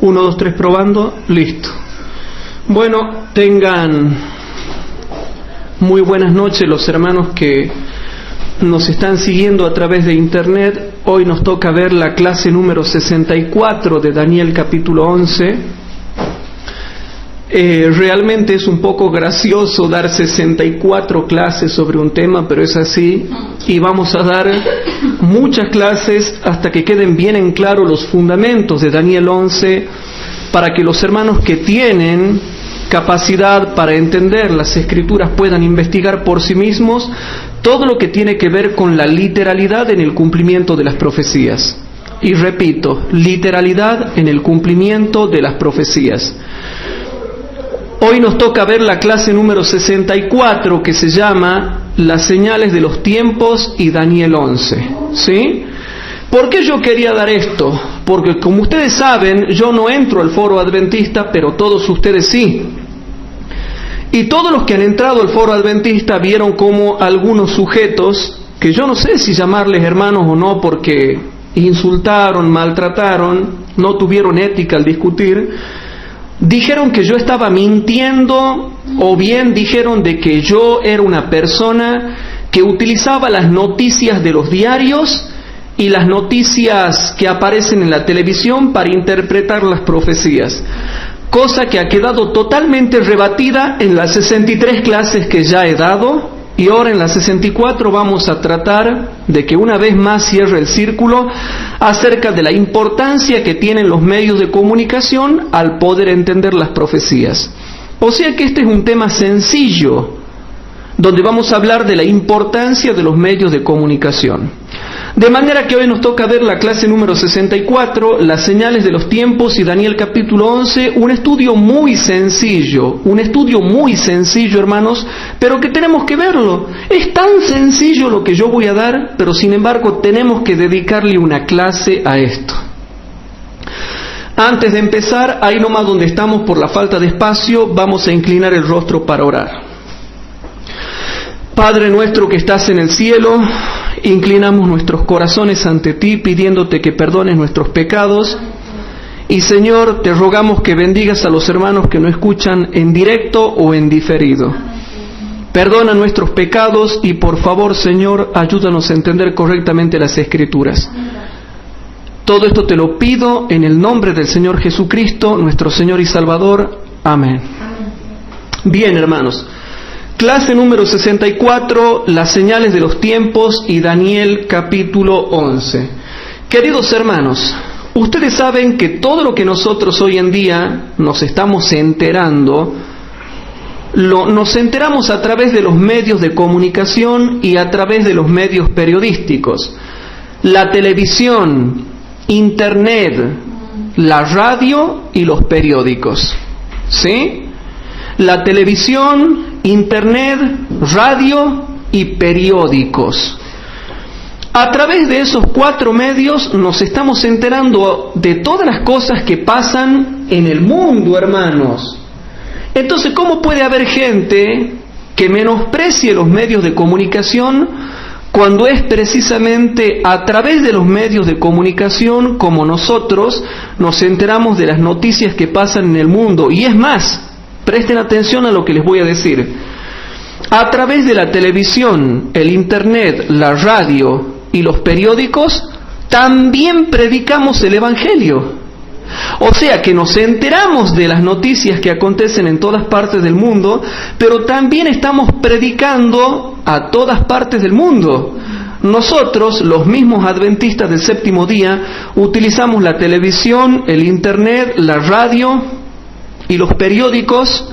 1, 2, 3, probando, listo. Bueno, tengan muy buenas noches los hermanos que nos están siguiendo a través de internet. Hoy nos toca ver la clase número 64 de Daniel capítulo 11. Realmente es un poco gracioso dar 64 clases sobre un tema, pero es así, y vamos a dar muchas clases hasta que queden bien en claro los fundamentos de Daniel 11, para que los hermanos que tienen capacidad para entender las escrituras puedan investigar por sí mismos todo lo que tiene que ver con la literalidad en el cumplimiento de las profecías. Y repito, literalidad en el cumplimiento de las profecías. Hoy nos toca ver la clase número 64, que se llama Las señales de los tiempos y Daniel 11. ¿Sí? ¿Por qué yo quería dar esto? Porque como ustedes saben, yo no entro al foro adventista, pero todos ustedes sí. Y todos los que han entrado al foro adventista vieron como algunos sujetos, que yo no sé si llamarles hermanos o no, porque insultaron, maltrataron, no tuvieron ética al discutir, dijeron que yo estaba mintiendo, o bien dijeron de que yo era una persona que utilizaba las noticias de los diarios y las noticias que aparecen en la televisión para interpretar las profecías, cosa que ha quedado totalmente rebatida en las 63 clases que ya he dado. Y ahora en la 64 vamos a tratar de que una vez más cierre el círculo acerca de la importancia que tienen los medios de comunicación al poder entender las profecías. O sea que este es un tema sencillo, donde vamos a hablar de la importancia de los medios de comunicación. De manera que hoy nos toca ver la clase número 64, las señales de los tiempos y Daniel capítulo 11, un estudio muy sencillo, hermanos, pero que tenemos que verlo. Es tan sencillo lo que yo voy a dar, pero sin embargo tenemos que dedicarle una clase a esto. Antes de empezar, ahí nomás donde estamos por la falta de espacio, vamos a inclinar el rostro para orar. Padre nuestro que estás en el cielo, inclinamos nuestros corazones ante ti pidiéndote que perdones nuestros pecados. Y Señor, te rogamos que bendigas a los hermanos que no escuchan en directo o en diferido. Perdona nuestros pecados y por favor, Señor, ayúdanos a entender correctamente las Escrituras. Todo esto te lo pido en el nombre del Señor Jesucristo, nuestro Señor y Salvador. Amén. Bien, hermanos. Clase número 64, las señales de los tiempos y Daniel capítulo 11. Queridos hermanos, ustedes saben que todo lo que nosotros hoy en día nos estamos enterando, nos enteramos a través de los medios de comunicación y a través de los medios periodísticos. La televisión, internet, la radio y los periódicos. ¿Sí? La televisión, internet, radio y periódicos. A través de esos 4 medios nos estamos enterando de todas las cosas que pasan en el mundo, hermanos. Entonces, ¿cómo puede haber gente que menosprecie los medios de comunicación cuando es precisamente a través de los medios de comunicación como nosotros nos enteramos de las noticias que pasan en el mundo? Y es más, presten atención a lo que les voy a decir. A través de la televisión, el internet, la radio y los periódicos, también predicamos el Evangelio. O sea que nos enteramos de las noticias que acontecen en todas partes del mundo, pero también estamos predicando a todas partes del mundo. Nosotros, los mismos adventistas del séptimo día, utilizamos la televisión, el internet, la radio y los periódicos,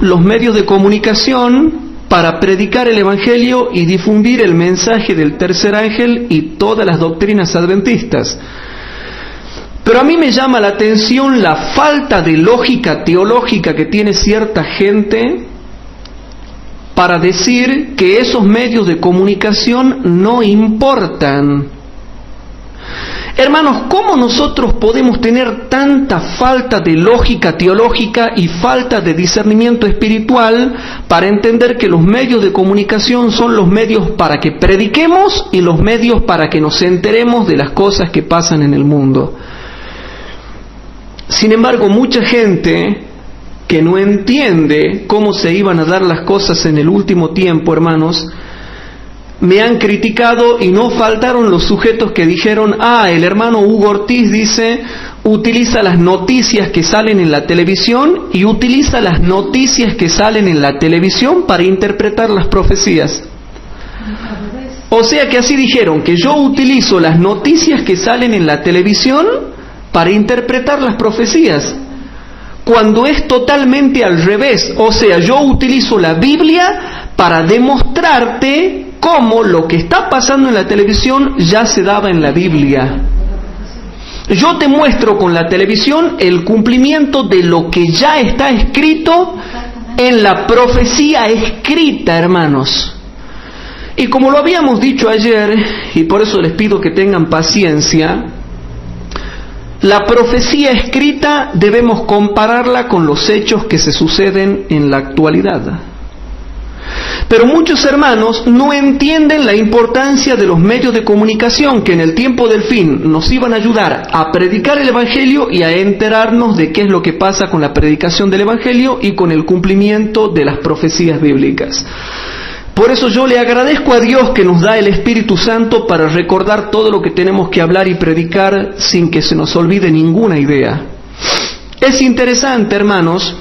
los medios de comunicación, para predicar el Evangelio y difundir el mensaje del tercer ángel y todas las doctrinas adventistas. Pero a mí me llama la atención la falta de lógica teológica que tiene cierta gente para decir que esos medios de comunicación no importan. Hermanos, ¿cómo nosotros podemos tener tanta falta de lógica teológica y falta de discernimiento espiritual para entender que los medios de comunicación son los medios para que prediquemos y los medios para que nos enteremos de las cosas que pasan en el mundo? Sin embargo, mucha gente que no entiende cómo se iban a dar las cosas en el último tiempo, hermanos, me han criticado y no faltaron los sujetos que dijeron: el hermano Hugo Ortiz dice, utiliza las noticias que salen en la televisión y utiliza las noticias que salen en la televisión para interpretar las profecías. O sea que así dijeron, que yo utilizo las noticias que salen en la televisión para interpretar las profecías, cuando es totalmente al revés. O sea, yo utilizo la Biblia para demostrarte cómo lo que está pasando en la televisión ya se daba en la Biblia. Yo te muestro con la televisión el cumplimiento de lo que ya está escrito en la profecía escrita, hermanos. Y como lo habíamos dicho ayer, y por eso les pido que tengan paciencia, la profecía escrita debemos compararla con los hechos que se suceden en la actualidad. Pero muchos hermanos no entienden la importancia de los medios de comunicación que en el tiempo del fin nos iban a ayudar a predicar el Evangelio y a enterarnos de qué es lo que pasa con la predicación del Evangelio y con el cumplimiento de las profecías bíblicas. Por eso yo le agradezco a Dios que nos da el Espíritu Santo para recordar todo lo que tenemos que hablar y predicar sin que se nos olvide ninguna idea. Es interesante, hermanos,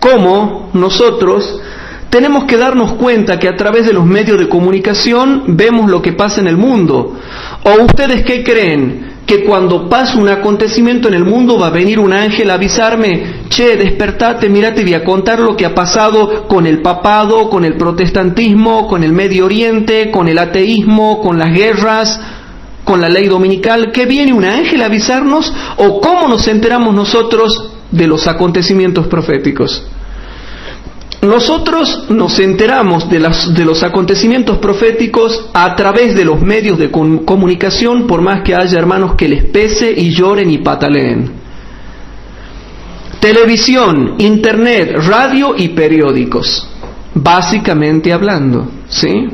cómo nosotros tenemos que darnos cuenta que a través de los medios de comunicación vemos lo que pasa en el mundo. ¿O ustedes qué creen? ¿Que cuando pasa un acontecimiento en el mundo va a venir un ángel a avisarme: che, despertate, mira, te voy a contar lo que ha pasado con el papado, con el protestantismo, con el Medio Oriente, con el ateísmo, con las guerras, con la ley dominical? ¿Que viene un ángel a avisarnos? ¿O cómo nos enteramos nosotros de los acontecimientos proféticos? Nosotros nos enteramos de los acontecimientos proféticos a través de los medios de comunicación, por más que haya hermanos que les pese y lloren y pataleen. Televisión, internet, radio y periódicos, básicamente hablando, ¿sí?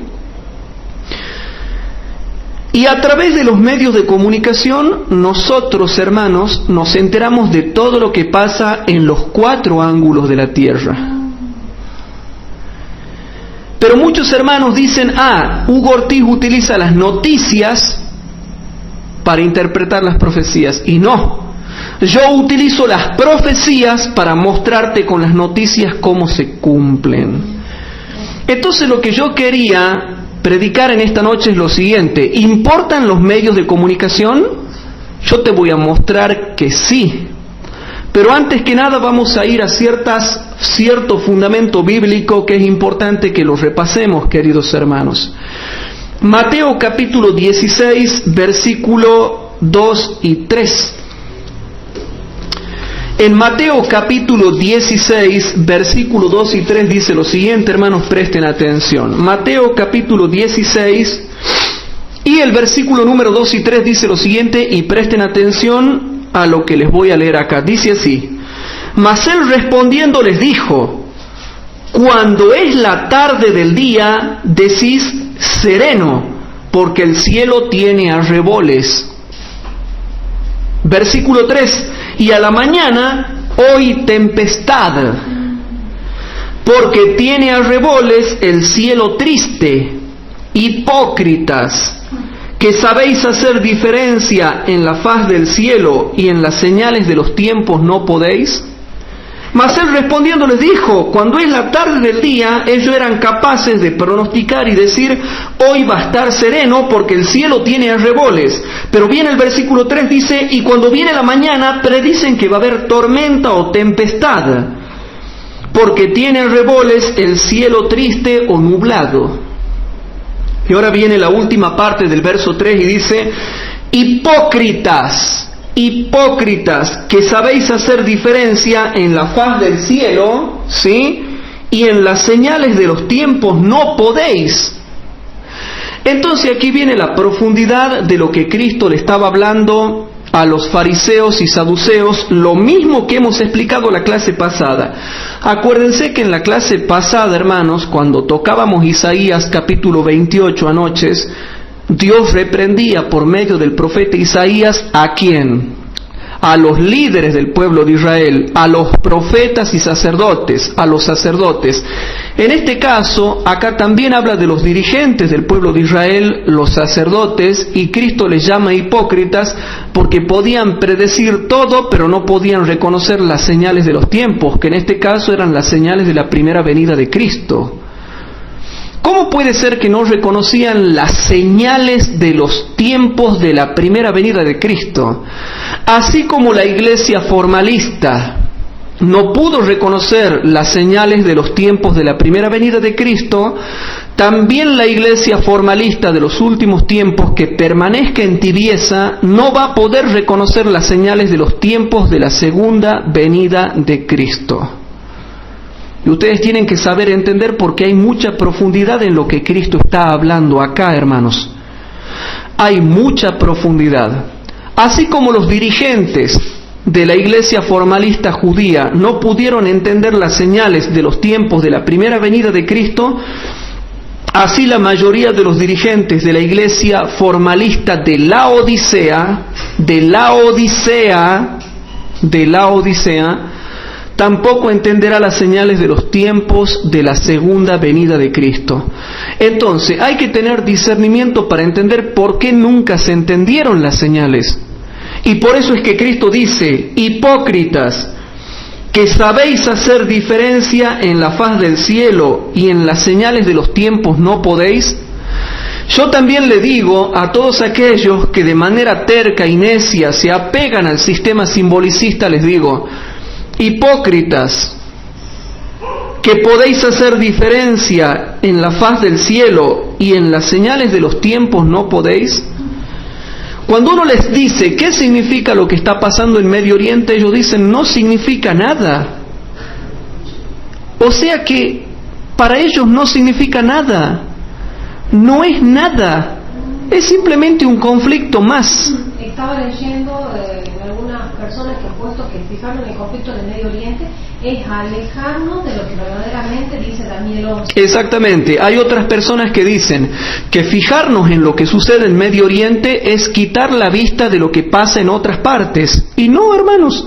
Y a través de los medios de comunicación, nosotros, hermanos, nos enteramos de todo lo que pasa en los 4 ángulos de la tierra. Pero muchos hermanos dicen: Hugo Ortiz utiliza las noticias para interpretar las profecías. Y no, yo utilizo las profecías para mostrarte con las noticias cómo se cumplen. Entonces lo que yo quería predicar en esta noche es lo siguiente: ¿importan los medios de comunicación? Yo te voy a mostrar que sí. Pero antes que nada vamos a ir a cierto fundamento bíblico que es importante que lo repasemos, queridos hermanos. Mateo capítulo 16, versículo 2 y 3. En Mateo capítulo 16, versículo 2 y 3 dice lo siguiente, hermanos, presten atención. Mateo capítulo 16 y el versículo número 2 y 3 dice lo siguiente, y presten atención a lo que les voy a leer acá. Dice así: Mas él respondiendo les dijo: Cuando es la tarde del día, decís sereno, porque el cielo tiene arreboles. Versículo 3: Y a la mañana, hoy tempestad, porque tiene arreboles el cielo triste. Hipócritas, que sabéis hacer diferencia en la faz del cielo y en las señales de los tiempos, ¿no podéis? Mas él respondiendo les dijo: Cuando es la tarde del día, ellos eran capaces de pronosticar y decir: hoy va a estar sereno porque el cielo tiene arreboles. Pero viene el versículo 3, dice: y cuando viene la mañana, predicen que va a haber tormenta o tempestad, porque tiene arreboles el cielo triste o nublado. Y ahora viene la última parte del verso 3 y dice: hipócritas, que sabéis hacer diferencia en la faz del cielo, ¿sí?, y en las señales de los tiempos no podéis. Entonces aquí viene la profundidad de lo que Cristo le estaba hablando a los fariseos y saduceos, lo mismo que hemos explicado la clase pasada. Acuérdense que en la clase pasada, hermanos, cuando tocábamos Isaías capítulo 28 anoches, Dios reprendía por medio del profeta Isaías ¿a quién? a los líderes del pueblo de Israel, a los profetas y sacerdotes, a los sacerdotes. En este caso, acá también habla de los dirigentes del pueblo de Israel, los sacerdotes, y Cristo les llama hipócritas porque podían predecir todo, pero no podían reconocer las señales de los tiempos, que en este caso eran las señales de la primera venida de Cristo. ¿Cómo puede ser que no reconocían las señales de los tiempos de la primera venida de Cristo? Así como la iglesia formalista no pudo reconocer las señales de los tiempos de la primera venida de Cristo, también la iglesia formalista de los últimos tiempos que permanezca en tibieza no va a poder reconocer las señales de los tiempos de la segunda venida de Cristo. Y ustedes tienen que saber entender porque hay mucha profundidad en lo que Cristo está hablando acá, hermanos. Hay mucha profundidad. Así como los dirigentes de la iglesia formalista judía no pudieron entender las señales de los tiempos de la primera venida de Cristo, así la mayoría de los dirigentes de la iglesia formalista de Laodicea, tampoco entenderá las señales de los tiempos de la segunda venida de Cristo. Entonces, hay que tener discernimiento para entender por qué nunca se entendieron las señales. Y por eso es que Cristo dice, hipócritas, que sabéis hacer diferencia en la faz del cielo y en las señales de los tiempos no podéis. Yo también le digo a todos aquellos que de manera terca y necia se apegan al sistema simbolicista, les digo, hipócritas, que podéis hacer diferencia en la faz del cielo y en las señales de los tiempos no podéis. Cuando uno les dice qué significa lo que está pasando en Medio Oriente, ellos dicen no significa nada. O sea que para ellos no significa nada, no es nada, es simplemente un conflicto más. Estaba leyendo algunas personas que han puesto que fijarnos en el conflicto del Medio Oriente es alejarnos de lo que verdaderamente dice Daniel 11. Exactamente, hay otras personas que dicen que fijarnos en lo que sucede en Medio Oriente es quitar la vista de lo que pasa en otras partes. Y no, hermanos,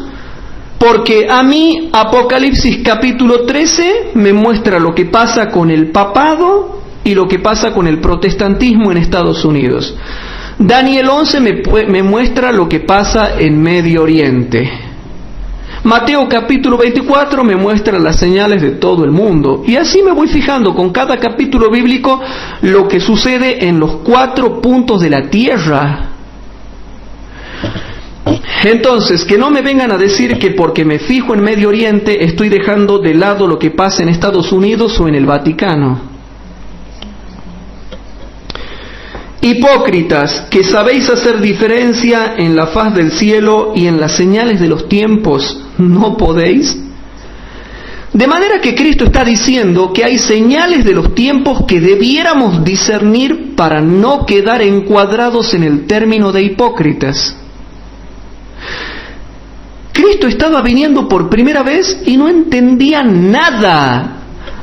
porque a mí Apocalipsis capítulo 13 me muestra lo que pasa con el papado y lo que pasa con el protestantismo en Estados Unidos. Daniel 11 me muestra lo que pasa en Medio Oriente. Mateo capítulo 24 me muestra las señales de todo el mundo. Y así me voy fijando con cada capítulo bíblico lo que sucede en los 4 puntos de la tierra. Entonces, que no me vengan a decir que porque me fijo en Medio Oriente estoy dejando de lado lo que pasa en Estados Unidos o en el Vaticano. Hipócritas, que sabéis hacer diferencia en la faz del cielo y en las señales de los tiempos, ¿no podéis? De manera que Cristo está diciendo que hay señales de los tiempos que debiéramos discernir para no quedar encuadrados en el término de hipócritas. Cristo estaba viniendo por primera vez y no entendían nada.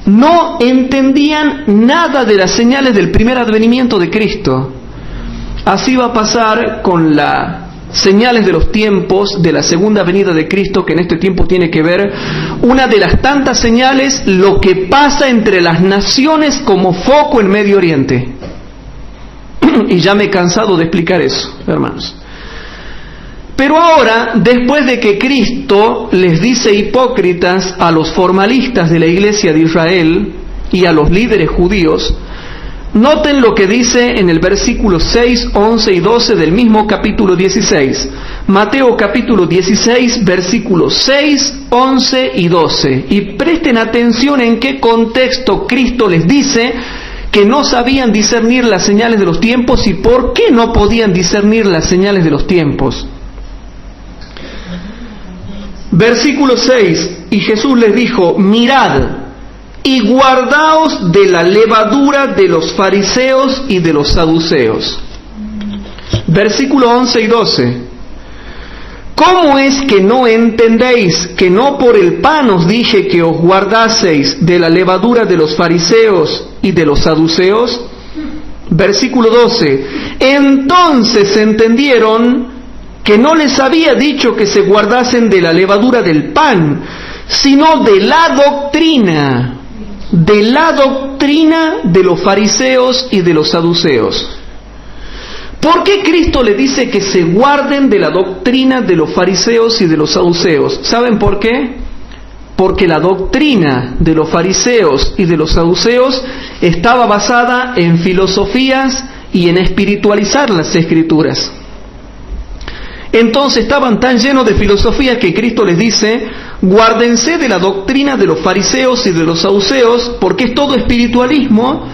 No entendían nada de las señales del primer advenimiento de Cristo. Así va a pasar con las señales de los tiempos de la segunda venida de Cristo, que en este tiempo tiene que ver una de las tantas señales, lo que pasa entre las naciones como foco en Medio Oriente. Y ya me he cansado de explicar eso, hermanos. Pero ahora, después de que Cristo les dice hipócritas a los formalistas de la iglesia de Israel y a los líderes judíos, noten lo que dice en el versículo 6, 11 y 12 del mismo capítulo 16. Mateo capítulo 16, versículos 6, 11 y 12. Y presten atención en qué contexto Cristo les dice que no sabían discernir las señales de los tiempos y por qué no podían discernir las señales de los tiempos. Versículo 6, y Jesús les dijo, mirad y guardaos de la levadura de los fariseos y de los saduceos. Versículo 11 y 12, ¿cómo es que no entendéis que no por el pan os dije que os guardaseis de la levadura de los fariseos y de los saduceos? Versículo 12, entonces entendieron que no les había dicho que se guardasen de la levadura del pan, sino de la doctrina de los fariseos y de los saduceos. ¿Por qué Cristo le dice que se guarden de la doctrina de los fariseos y de los saduceos? ¿Saben por qué? Porque la doctrina de los fariseos y de los saduceos estaba basada en filosofías y en espiritualizar las Escrituras. Entonces estaban tan llenos de filosofía que Cristo les dice: guárdense de la doctrina de los fariseos y de los saduceos, porque es todo espiritualismo,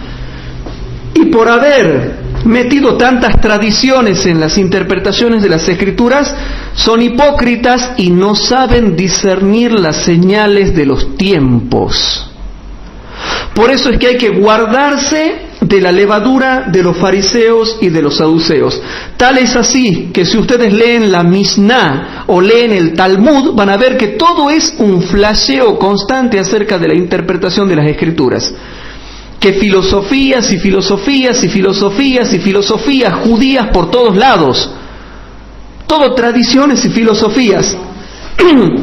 y por haber metido tantas tradiciones en las interpretaciones de las Escrituras, son hipócritas y no saben discernir las señales de los tiempos. Por eso es que hay que guardarse de la levadura de los fariseos y de los saduceos. Tal es así que si ustedes leen la Mishnah o leen el Talmud, van a ver que todo es un flasheo constante acerca de la interpretación de las Escrituras. Que filosofías y filosofías y filosofías y filosofías judías por todos lados. Todo tradiciones y filosofías.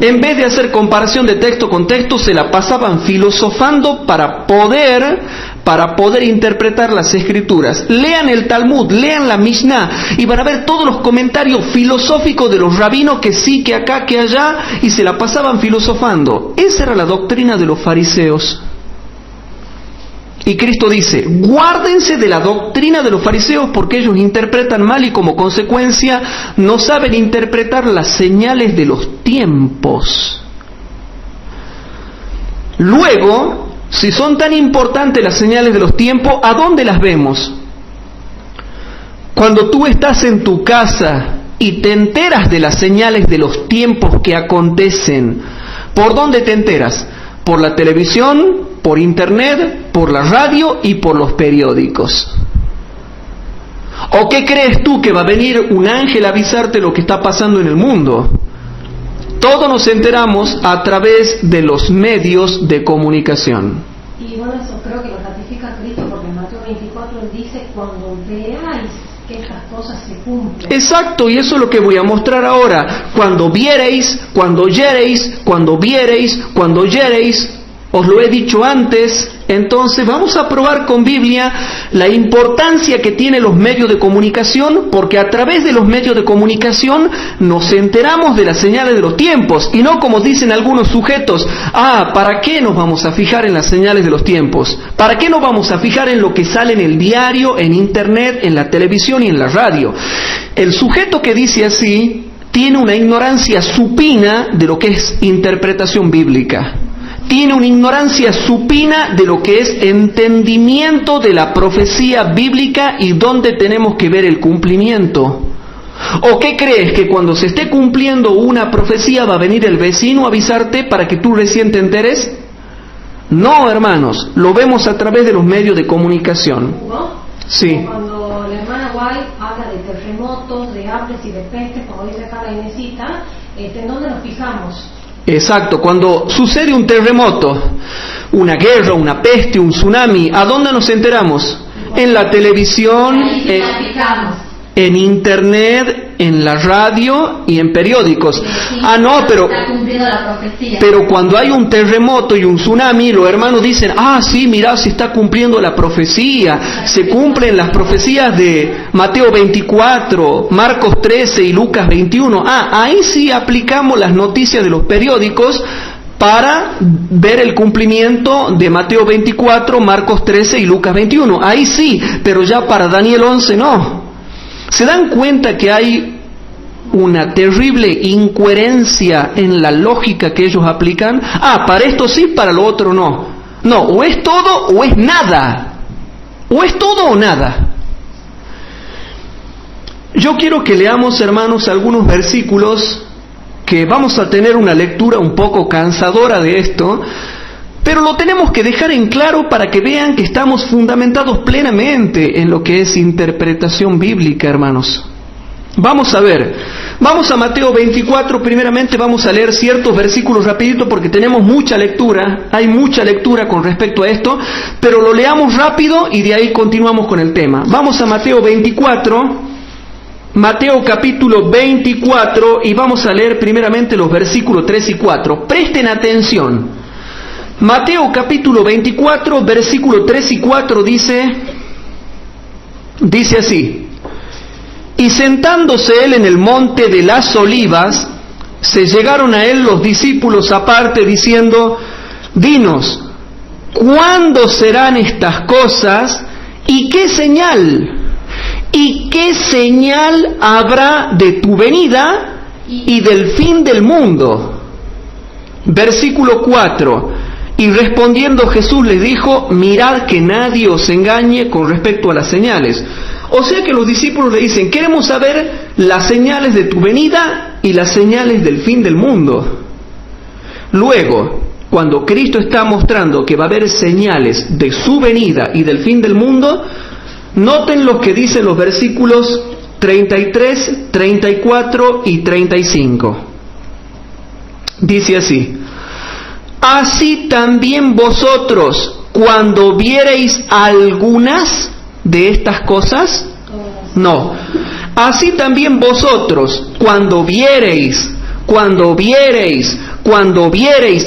En vez de hacer comparación de texto con texto, se la pasaban filosofando para poder interpretar las Escrituras. Lean el Talmud, lean la Mishnah, y van a ver todos los comentarios filosóficos de los rabinos, que sí, que acá, que allá, y se la pasaban filosofando. Esa era la doctrina de los fariseos. Y Cristo dice: guárdense de la doctrina de los fariseos, porque ellos interpretan mal y como consecuencia no saben interpretar las señales de los tiempos. Luego, si son tan importantes las señales de los tiempos, ¿a dónde las vemos? Cuando tú estás en tu casa y te enteras de las señales de los tiempos que acontecen, ¿por dónde te enteras? Por la televisión, por internet, por la radio y por los periódicos. ¿O qué crees tú, que va a venir un ángel a avisarte lo que está pasando en el mundo? Todos nos enteramos a través de los medios de comunicación. Y bueno, eso creo que lo ratifica Cristo, porque en Mateo 24 él dice: cuando veáis que estas cosas se cumplen. Exacto, y eso es lo que voy a mostrar ahora. Cuando viereis, cuando oyereis, cuando viereis, cuando oyereis. Os lo he dicho antes. Entonces vamos a probar con Biblia la importancia que tienen los medios de comunicación, porque a través de los medios de comunicación nos enteramos de las señales de los tiempos, y no como dicen algunos sujetos: ¿para qué nos vamos a fijar en las señales de los tiempos? ¿Para qué nos vamos a fijar en lo que sale en el diario, en internet, en la televisión y en la radio? El sujeto que dice así tiene una ignorancia supina de lo que es interpretación bíblica. Tiene una ignorancia supina de lo que es entendimiento de la profecía bíblica y dónde tenemos que ver el cumplimiento. ¿O qué crees? ¿Que cuando se esté cumpliendo una profecía va a venir el vecino a avisarte para que tú recién te enteres? No, hermanos, lo vemos a través de los medios de comunicación. ¿No? Sí. Cuando la hermana White habla de terremotos, de hambres y de pestes, como dice acá la Inesita, ¿en dónde nos fijamos? Exacto, cuando sucede un terremoto, una guerra, una peste, un tsunami, ¿a dónde nos enteramos? En la televisión, en internet, en la radio y en periódicos. Pero cuando hay un terremoto y un tsunami, los hermanos dicen: sí, mirá, se está cumpliendo la profecía, se cumplen las profecías de Mateo 24, Marcos 13 y Lucas 21. Ahí sí aplicamos las noticias de los periódicos para ver el cumplimiento de Mateo 24, Marcos 13 y Lucas 21. Ahí sí, pero ya para Daniel 11 no. ¿Se dan cuenta que hay una terrible incoherencia en la lógica que ellos aplican? Para esto sí, para lo otro no. No, o es todo o es nada. O es todo o nada. Yo quiero que leamos, hermanos, algunos versículos, que vamos a tener una lectura un poco cansadora de esto, pero lo tenemos que dejar en claro para que vean que estamos fundamentados plenamente en lo que es interpretación bíblica, hermanos. Vamos a ver, vamos a Mateo 24, primeramente vamos a leer ciertos versículos rapidito porque tenemos mucha lectura, hay mucha lectura con respecto a esto, pero lo leamos rápido y de ahí continuamos con el tema. Vamos a Mateo 24, Mateo capítulo 24, y vamos a leer primeramente los versículos 3 y 4. Presten atención. Mateo capítulo 24, versículo 3 y 4 dice así: y sentándose él en el monte de las olivas, se llegaron a él los discípulos aparte, diciendo: dinos, ¿cuándo serán estas cosas? ¿Y qué señal habrá de tu venida y del fin del mundo? Versículo 4. Y respondiendo Jesús les dijo: mirad que nadie os engañe con respecto a las señales. O sea que los discípulos le dicen: queremos saber las señales de tu venida y las señales del fin del mundo. Luego, cuando Cristo está mostrando que va a haber señales de su venida y del fin del mundo, noten lo que dicen los versículos 33, 34 y 35. Dice así: así también vosotros, cuando viereis algunas de estas cosas, no. Así también vosotros, cuando viereis,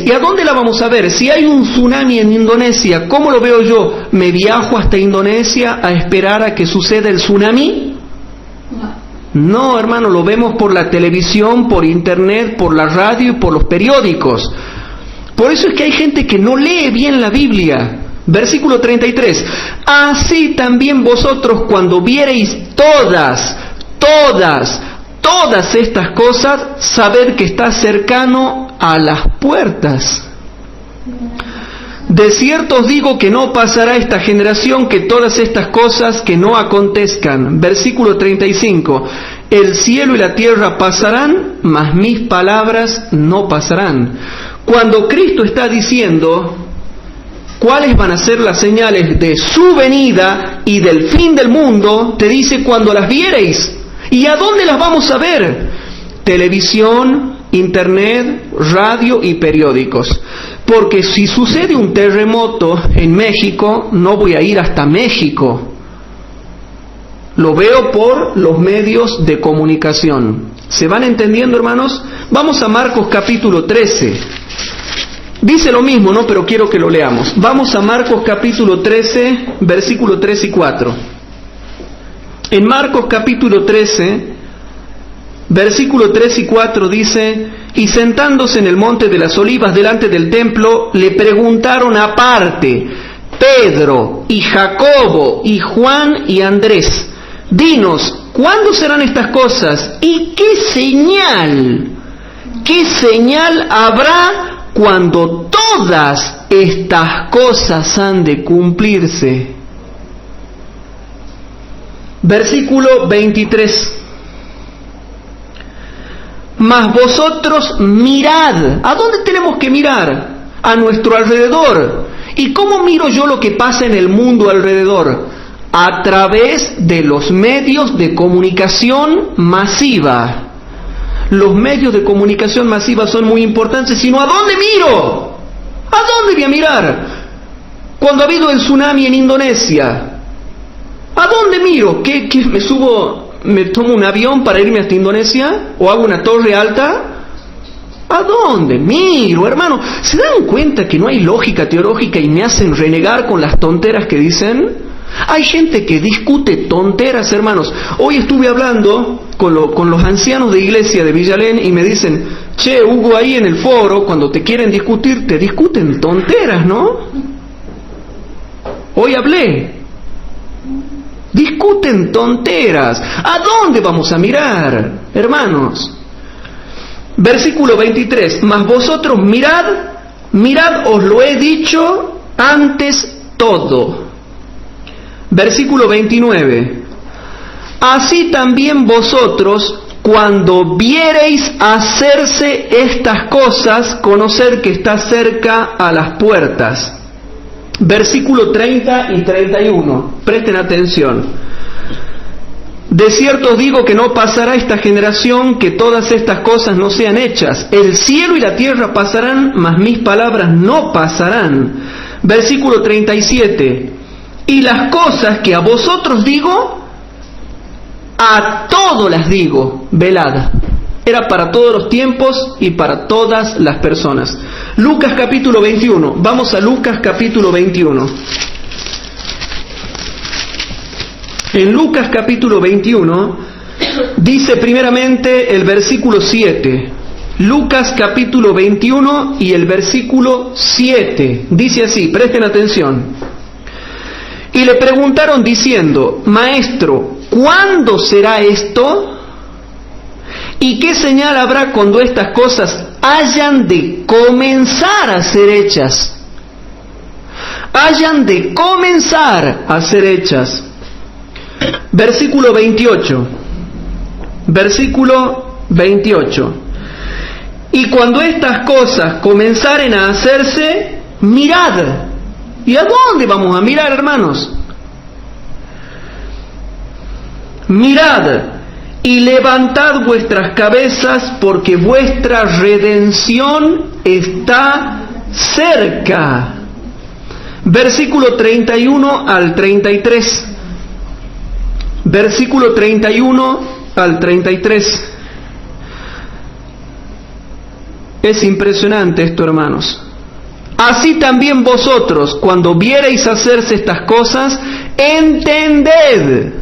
¿y a dónde la vamos a ver? Si hay un tsunami en Indonesia, ¿cómo lo veo yo? ¿Me viajo hasta Indonesia a esperar a que suceda el tsunami? No, hermano, lo vemos por la televisión, por internet, por la radio y por los periódicos. Por eso es que hay gente que no lee bien la Biblia. Versículo 33. Así también vosotros, cuando viereis todas estas cosas, sabed que está cercano a las puertas. De cierto os digo que no pasará esta generación que todas estas cosas que no acontezcan. Versículo 35. El cielo y la tierra pasarán, mas mis palabras no pasarán. Cuando Cristo está diciendo cuáles van a ser las señales de su venida y del fin del mundo, te dice: cuando las viereis. ¿Y a dónde las vamos a ver? Televisión, internet, radio y periódicos. Porque si sucede un terremoto en México, no voy a ir hasta México. Lo veo por los medios de comunicación. ¿Se van entendiendo, hermanos? Vamos a Marcos capítulo 13. Dice lo mismo, ¿no? Pero quiero que lo leamos. Vamos a Marcos capítulo 13, versículo 3 y 4. En Marcos capítulo 13, versículo 3 y 4 dice: y sentándose en el monte de las olivas delante del templo, le preguntaron aparte Pedro y Jacobo y Juan y Andrés: dinos, ¿cuándo serán estas cosas? ¿Y qué señal habrá cuando todas estas cosas han de cumplirse? Versículo 23. Mas vosotros mirad. ¿A dónde tenemos que mirar? A nuestro alrededor. ¿Y cómo miro yo lo que pasa en el mundo alrededor? A través de los medios de comunicación masiva. Los medios de comunicación masiva son muy importantes, sino ¿a dónde miro? ¿A dónde voy a mirar? Cuando ha habido el tsunami en Indonesia, ¿a dónde miro? ¿Qué me tomo un avión para irme hasta Indonesia? ¿O hago una torre alta? ¿A dónde miro, hermano? ¿Se dan cuenta que no hay lógica teológica y me hacen renegar con las tonteras que dicen? Hay gente que discute tonteras, hermanos. Hoy estuve hablando con los ancianos de iglesia de Villalén y me dicen: che, Hugo, ahí en el foro, cuando te quieren discutir, te discuten tonteras, ¿no? Hoy hablé. Discuten tonteras. ¿A dónde vamos a mirar, hermanos? Versículo 23. Mas vosotros mirad, os lo he dicho antes todo. Versículo 29. Así también vosotros, cuando viereis hacerse estas cosas, conocer que está cerca a las puertas. Versículo 30 y 31. Presten atención. De cierto os digo que no pasará esta generación que todas estas cosas no sean hechas. El cielo y la tierra pasarán, mas mis palabras no pasarán. Versículo 37. Y las cosas que a vosotros digo, a todos las digo, velad. Era para todos los tiempos y para todas las personas. Lucas capítulo 21. Vamos a Lucas capítulo 21. En Lucas capítulo 21 dice primeramente el versículo 7. Lucas capítulo 21 y el versículo 7. Dice así, presten atención. Y le preguntaron diciendo, Maestro, ¿cuándo será esto? ¿Y qué señal habrá cuando estas cosas hayan de comenzar a ser hechas? Hayan de comenzar a ser hechas. Versículo 28. Versículo 28. Y cuando estas cosas comenzaren a hacerse, mirad. ¿Y a dónde vamos a mirar, hermanos? Mirad. Y levantad vuestras cabezas, porque vuestra redención está cerca. Versículo 31 al 33. Versículo 31 al 33. Es impresionante esto, hermanos. Así también vosotros, cuando viereis hacerse estas cosas, entended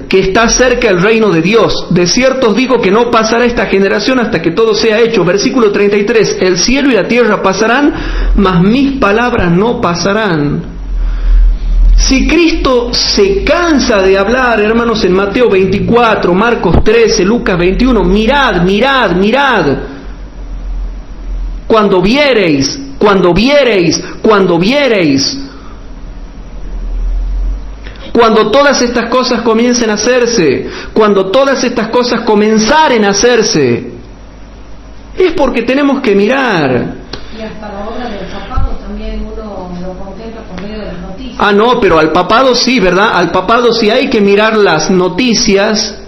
que está cerca el reino de Dios. De cierto os digo que no pasará esta generación hasta que todo sea hecho. Versículo 33. El cielo y la tierra pasarán, mas mis palabras no pasarán. Si Cristo se cansa de hablar, hermanos, en Mateo 24, Marcos 13, Lucas 21, mirad. Cuando viereis. Cuando todas estas cosas comiencen a hacerse, cuando todas estas cosas comenzaren a hacerse, es porque tenemos que mirar. Y hasta la obra del papado también uno lo contempla por medio de las noticias. Ah, no, pero al papado sí, ¿verdad? Al papado sí hay que mirar las noticias.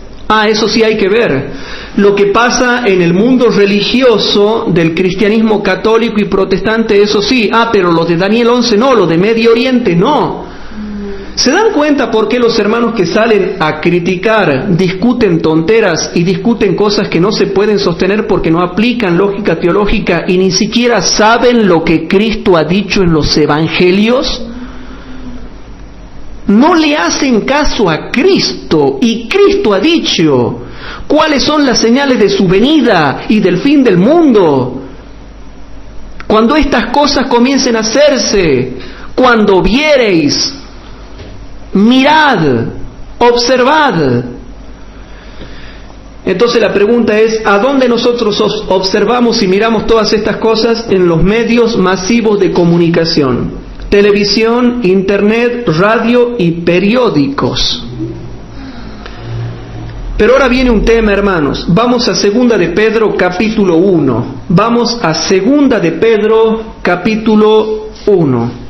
Eso sí hay que ver. Lo que pasa en el mundo religioso del cristianismo católico y protestante, eso sí. Pero lo de Daniel 11 no, lo de Medio Oriente no. ¿Se dan cuenta por qué los hermanos que salen a criticar discuten tonteras y discuten cosas que no se pueden sostener porque no aplican lógica teológica y ni siquiera saben lo que Cristo ha dicho en los evangelios? No le hacen caso a Cristo, y Cristo ha dicho cuáles son las señales de su venida y del fin del mundo. Cuando estas cosas comiencen a hacerse, cuando viereis, mirad, observad. Entonces la pregunta es, ¿a dónde nosotros observamos y miramos todas estas cosas? En los medios masivos de comunicación: televisión, internet, radio y periódicos. Pero ahora viene un tema, hermanos. Vamos a 2 de Pedro capítulo 1. Vamos a 2 de Pedro capítulo 1.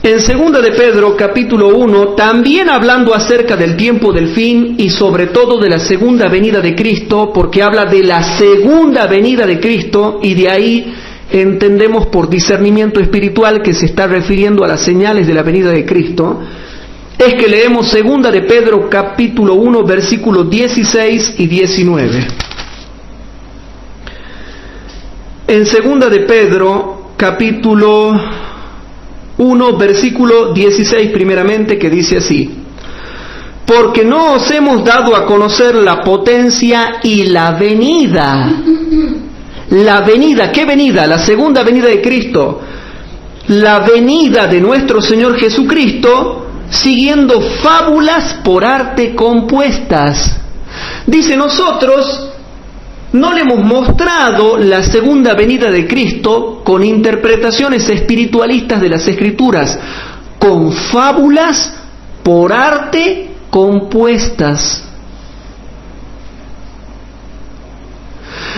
En 2 de Pedro capítulo 1, también hablando acerca del tiempo del fin y sobre todo de la segunda venida de Cristo, porque habla de la segunda venida de Cristo, y de ahí entendemos por discernimiento espiritual que se está refiriendo a las señales de la venida de Cristo, es que leemos 2 de Pedro capítulo 1 versículos 16 y 19. En 2 de Pedro capítulo 1, versículo 16 primeramente, que dice así: porque no os hemos dado a conocer la potencia y la venida. La venida, ¿qué venida? La segunda venida de Cristo. La venida de nuestro Señor Jesucristo, siguiendo fábulas por arte compuestas. Dice, nosotros no le hemos mostrado la segunda venida de Cristo con interpretaciones espiritualistas de las Escrituras, con fábulas por arte compuestas.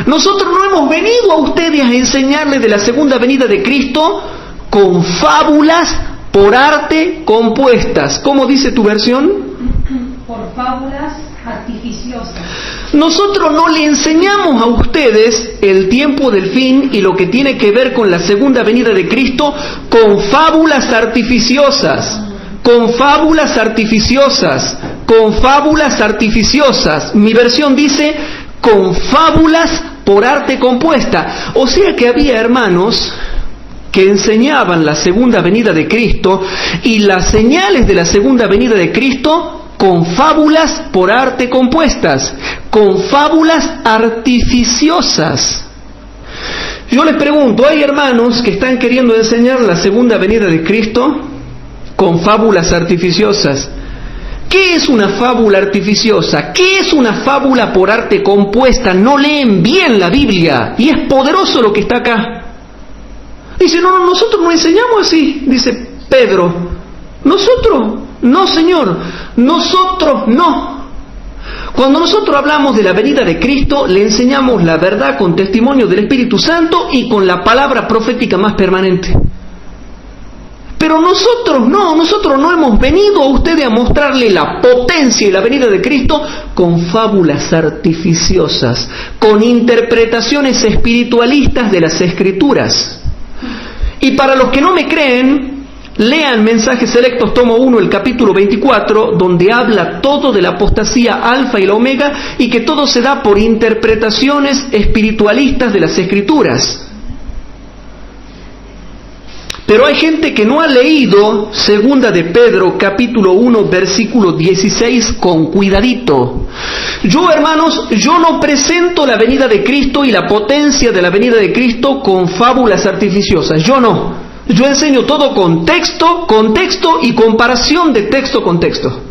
Nosotros no hemos venido a ustedes a enseñarles de la segunda venida de Cristo con fábulas por arte compuestas. ¿Cómo dice tu versión? Por fábulas artificiosas. Nosotros no le enseñamos a ustedes el tiempo del fin y lo que tiene que ver con la segunda venida de Cristo con fábulas artificiosas. Con fábulas artificiosas. Con fábulas artificiosas. Mi versión dice con fábulas por arte compuesta. O sea que había hermanos que enseñaban la segunda venida de Cristo y las señales de la segunda venida de Cristo con fábulas por arte compuestas, con fábulas artificiosas. Yo les pregunto, ¿hay hermanos que están queriendo enseñar la segunda venida de Cristo con fábulas artificiosas? ¿Qué es una fábula artificiosa? ¿Qué es una fábula por arte compuesta? No leen bien la Biblia y es poderoso lo que está acá. Dice, no, nosotros no enseñamos así, dice Pedro. Nosotros, no Señor, nosotros no. Cuando nosotros hablamos de la venida de Cristo, le enseñamos la verdad con testimonio del Espíritu Santo y con la palabra profética más permanente. Pero nosotros no hemos venido a ustedes a mostrarle la potencia y la venida de Cristo con fábulas artificiosas, con interpretaciones espiritualistas de las Escrituras. Y para los que no me creen, lean Mensajes Selectos, tomo 1, el capítulo 24, donde habla todo de la apostasía alfa y la omega, y que todo se da por interpretaciones espiritualistas de las Escrituras. Pero hay gente que no ha leído Segunda de Pedro, capítulo 1, versículo 16, con cuidadito. Yo, hermanos, yo no presento la venida de Cristo y la potencia de la venida de Cristo con fábulas artificiosas. Yo no. Yo enseño todo con texto, contexto y comparación de texto con texto.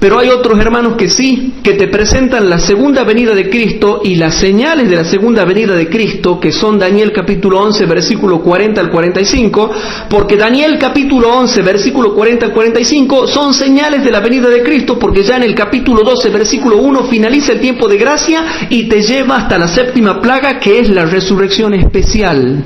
Pero hay otros hermanos que sí, que te presentan la segunda venida de Cristo y las señales de la segunda venida de Cristo, que son Daniel capítulo 11, versículo 40 al 45, porque Daniel capítulo 11, versículo 40 al 45 son señales de la venida de Cristo, porque ya en el capítulo 12, versículo 1 finaliza el tiempo de gracia y te lleva hasta la séptima plaga, que es la resurrección especial.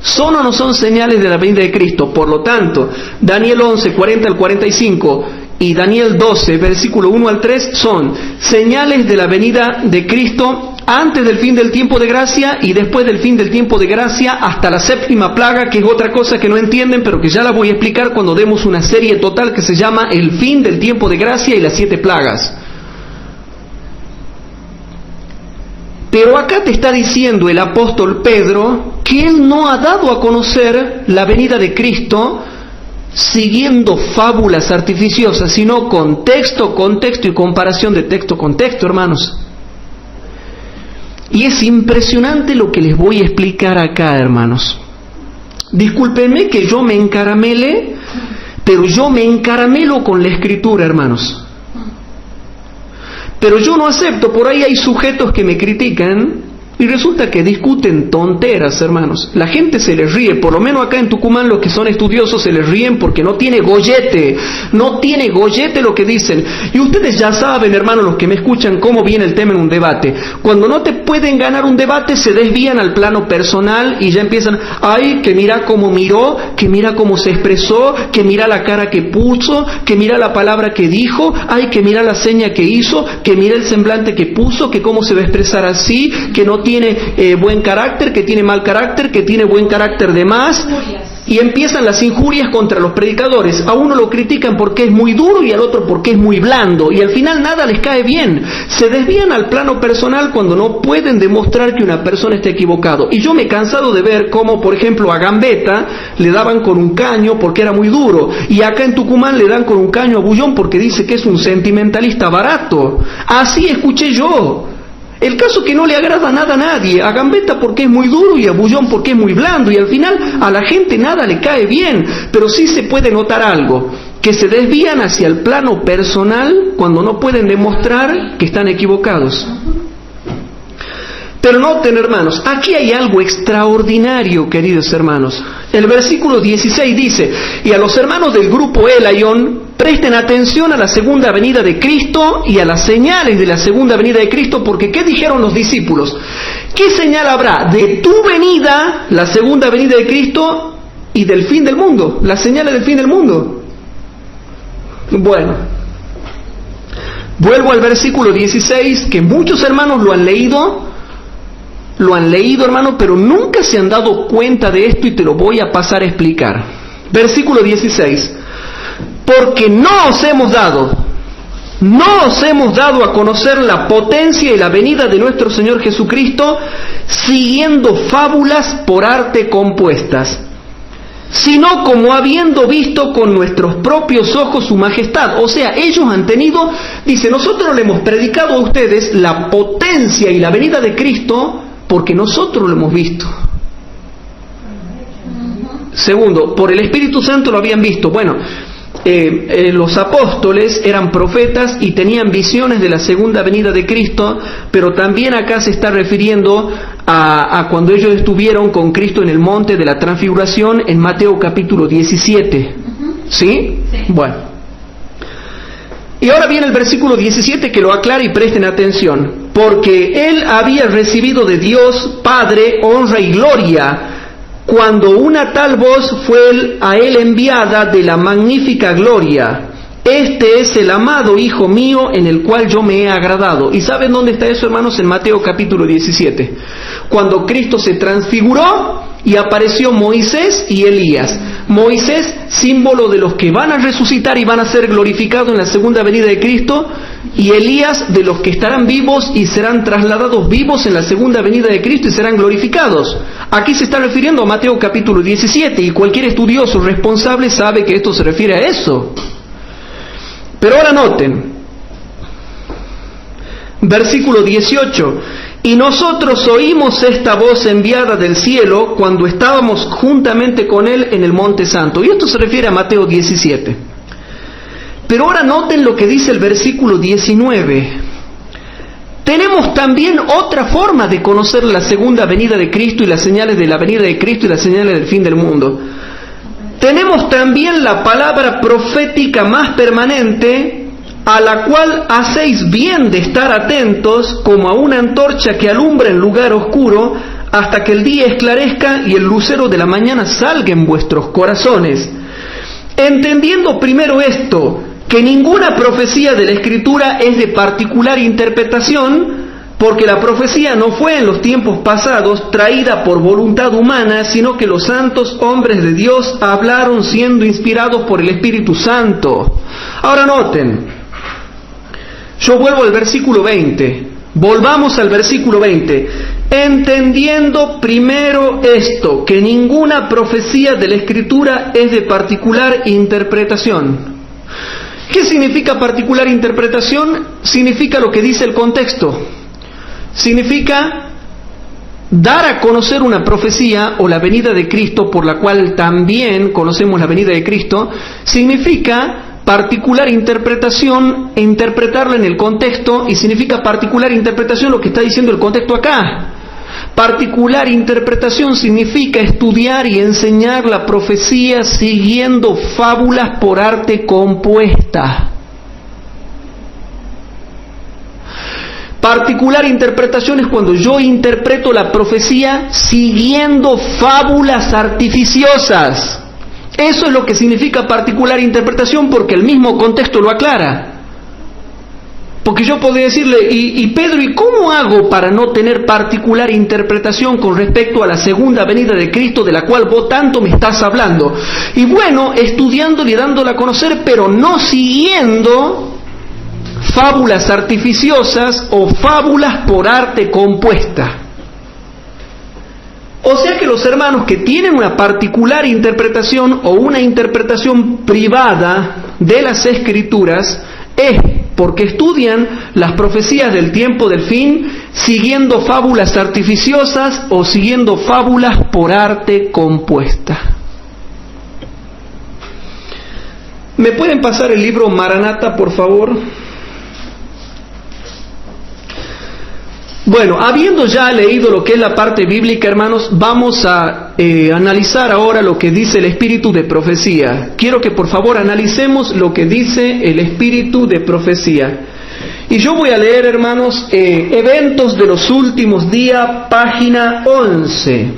¿Son o no son señales de la venida de Cristo? Por lo tanto, Daniel 11, 40 al 45 y Daniel 12, versículo 1 al 3 son señales de la venida de Cristo antes del fin del tiempo de gracia y después del fin del tiempo de gracia hasta la séptima plaga, que es otra cosa que no entienden, pero que ya la voy a explicar cuando demos una serie total que se llama El fin del tiempo de gracia y las 7 plagas. Pero acá te está diciendo el apóstol Pedro que él no ha dado a conocer la venida de Cristo siguiendo fábulas artificiosas, sino con texto, contexto y comparación de texto con texto, hermanos. Y es impresionante lo que les voy a explicar acá, hermanos. Discúlpenme que yo me encaramele, pero yo me encaramelo con la Escritura, hermanos. Pero yo no acepto, por ahí hay sujetos que me critican y resulta que discuten tonteras, hermanos. La gente se les ríe, por lo menos acá en Tucumán los que son estudiosos se les ríen porque no tiene gollete lo que dicen. Y ustedes ya saben, hermanos, los que me escuchan, cómo viene el tema en un debate. Cuando no te pueden ganar un debate, se desvían al plano personal y ya empiezan, ay, que mira cómo miró, que mira cómo se expresó, que mira la cara que puso, que mira la palabra que dijo, ay, que mira la seña que hizo, que mira el semblante que puso, que cómo se va a expresar así, que no tiene buen carácter, que tiene mal carácter, que tiene buen carácter de más. Y empiezan las injurias contra los predicadores. A uno lo critican porque es muy duro y al otro porque es muy blando. Y al final nada les cae bien. Se desvían al plano personal cuando no pueden demostrar que una persona está equivocado. Y yo me he cansado de ver cómo, por ejemplo, a Gambetta le daban con un caño porque era muy duro. Y acá en Tucumán le dan con un caño a Bullón porque dice que es un sentimentalista barato. Así escuché yo. El caso que no le agrada nada a nadie, a Gambetta porque es muy duro y a Bullón porque es muy blando, y al final a la gente nada le cae bien, pero sí se puede notar algo, que se desvían hacia el plano personal cuando no pueden demostrar que están equivocados. Pero noten, hermanos, aquí hay algo extraordinario, queridos hermanos. El versículo 16 dice, y a los hermanos del grupo Elaión, presten atención a la segunda venida de Cristo y a las señales de la segunda venida de Cristo, porque ¿qué dijeron los discípulos? ¿Qué señal habrá de tu venida, la segunda venida de Cristo, y del fin del mundo? Las señales del fin del mundo. Bueno, Vuelvo al versículo 16, que muchos hermanos lo han leído, hermano, pero nunca se han dado cuenta de esto y te lo voy a pasar a explicar. Versículo 16. Porque no os hemos dado a conocer la potencia y la venida de nuestro Señor Jesucristo, siguiendo fábulas por arte compuestas, sino como habiendo visto con nuestros propios ojos su majestad. O sea, ellos han tenido, dice, nosotros le hemos predicado a ustedes la potencia y la venida de Cristo porque nosotros lo hemos visto. Segundo, por el Espíritu Santo lo habían visto. Bueno, los apóstoles eran profetas y tenían visiones de la segunda venida de Cristo, pero también acá se está refiriendo a cuando ellos estuvieron con Cristo en el monte de la transfiguración en Mateo capítulo 17. ¿Sí? Sí. Bueno. Y ahora viene el versículo 17 que lo aclara y presten atención. Porque él había recibido de Dios Padre honra y gloria, cuando una tal voz fue a él enviada de la magnífica gloria: este es el amado Hijo mío en el cual yo me he agradado. ¿Y saben dónde está eso, hermanos? En Mateo capítulo 17. Cuando Cristo se transfiguró y apareció Moisés y Elías. Moisés, símbolo de los que van a resucitar y van a ser glorificados en la segunda venida de Cristo, y Elías de los que estarán vivos y serán trasladados vivos en la segunda venida de Cristo y serán glorificados. Aquí se está refiriendo a Mateo capítulo 17 y cualquier estudioso responsable sabe que esto se refiere a eso. Pero ahora noten, versículo 18: y nosotros oímos esta voz enviada del cielo cuando estábamos juntamente con él en el monte santo. Y esto se refiere a Mateo 17. Pero ahora noten lo que dice el versículo 19. Tenemos también otra forma de conocer la segunda venida de Cristo y las señales de la venida de Cristo y las señales del fin del mundo. Tenemos también la palabra profética más permanente, a la cual hacéis bien de estar atentos como a una antorcha que alumbra en lugar oscuro, hasta que el día esclarezca y el lucero de la mañana salga en vuestros corazones. Entendiendo primero esto, que ninguna profecía de la Escritura es de particular interpretación, porque la profecía no fue en los tiempos pasados traída por voluntad humana, sino que los santos hombres de Dios hablaron siendo inspirados por el Espíritu Santo. Ahora noten, yo vuelvo al versículo 20, volvamos al versículo 20. Entendiendo primero esto, que ninguna profecía de la Escritura es de particular interpretación. ¿Qué significa particular interpretación? Significa lo que dice el contexto. Significa dar a conocer una profecía o la venida de Cristo, por la cual también conocemos la venida de Cristo. Significa particular interpretación e interpretarla en el contexto, y significa particular interpretación lo que está diciendo el contexto acá. Particular interpretación significa estudiar y enseñar la profecía siguiendo fábulas por arte compuesta. Particular interpretación es cuando yo interpreto la profecía siguiendo fábulas artificiosas. Eso es lo que significa particular interpretación, porque el mismo contexto lo aclara. Porque yo podría decirle, y Pedro, ¿y cómo hago para no tener particular interpretación con respecto a la segunda venida de Cristo, de la cual vos tanto me estás hablando? Y bueno, estudiándole y dándole a conocer, pero no siguiendo fábulas artificiosas o fábulas por arte compuesta. O sea que los hermanos que tienen una particular interpretación o una interpretación privada de las Escrituras es porque estudian las profecías del tiempo del fin siguiendo fábulas artificiosas o siguiendo fábulas por arte compuesta. ¿Me pueden pasar el libro Maranata, por favor? Bueno, habiendo ya leído lo que es la parte bíblica, hermanos, vamos a analizar ahora lo que dice el espíritu de profecía. Quiero que por favor analicemos lo que dice el espíritu de profecía. Y yo voy a leer, hermanos, Eventos de los Últimos Días, página 11.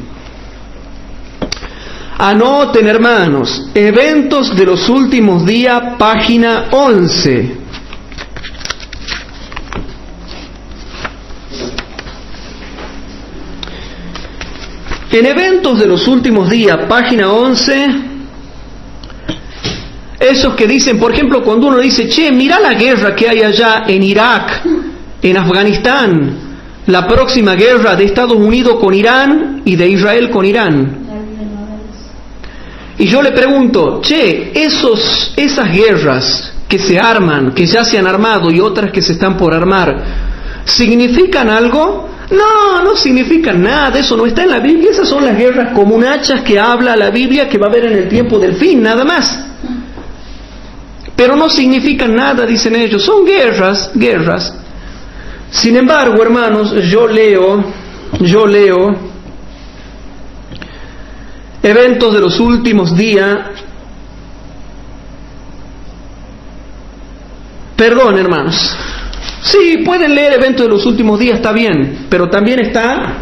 Anoten, hermanos, Eventos de los Últimos Días, página 11. En Eventos de los Últimos Días, página 11, esos que dicen, por ejemplo, cuando uno dice, che, mira la guerra que hay allá en Irak, en Afganistán, la próxima guerra de Estados Unidos con Irán y de Israel con Irán. Y yo le pregunto, che, esas guerras que se arman, que ya se han armado y otras que se están por armar, ¿significan algo? No, no significan nada, eso no está en la Biblia, esas son las guerras comunachas que habla la Biblia que va a haber en el tiempo del fin, nada más. Pero no significan nada, dicen ellos, son guerras. Sin embargo, hermanos, yo leo Eventos de los Últimos Días. Perdón, hermanos. Sí, pueden leer Eventos de los Últimos Días, está bien, pero también está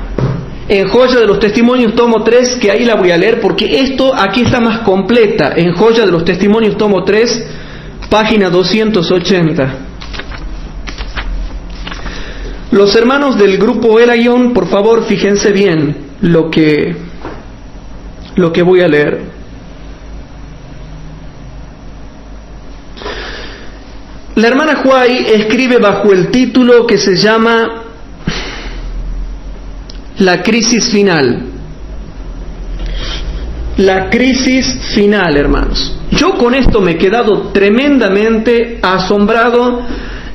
en Joya de los Testimonios, tomo 3, que ahí la voy a leer porque esto aquí está más completa, en Joya de los Testimonios, tomo 3, página 280. Los hermanos del grupo Elayon, por favor, fíjense bien lo que voy a leer. La hermana Huay escribe bajo el título que se llama La crisis final. La crisis final, hermanos. Yo con esto me he quedado tremendamente asombrado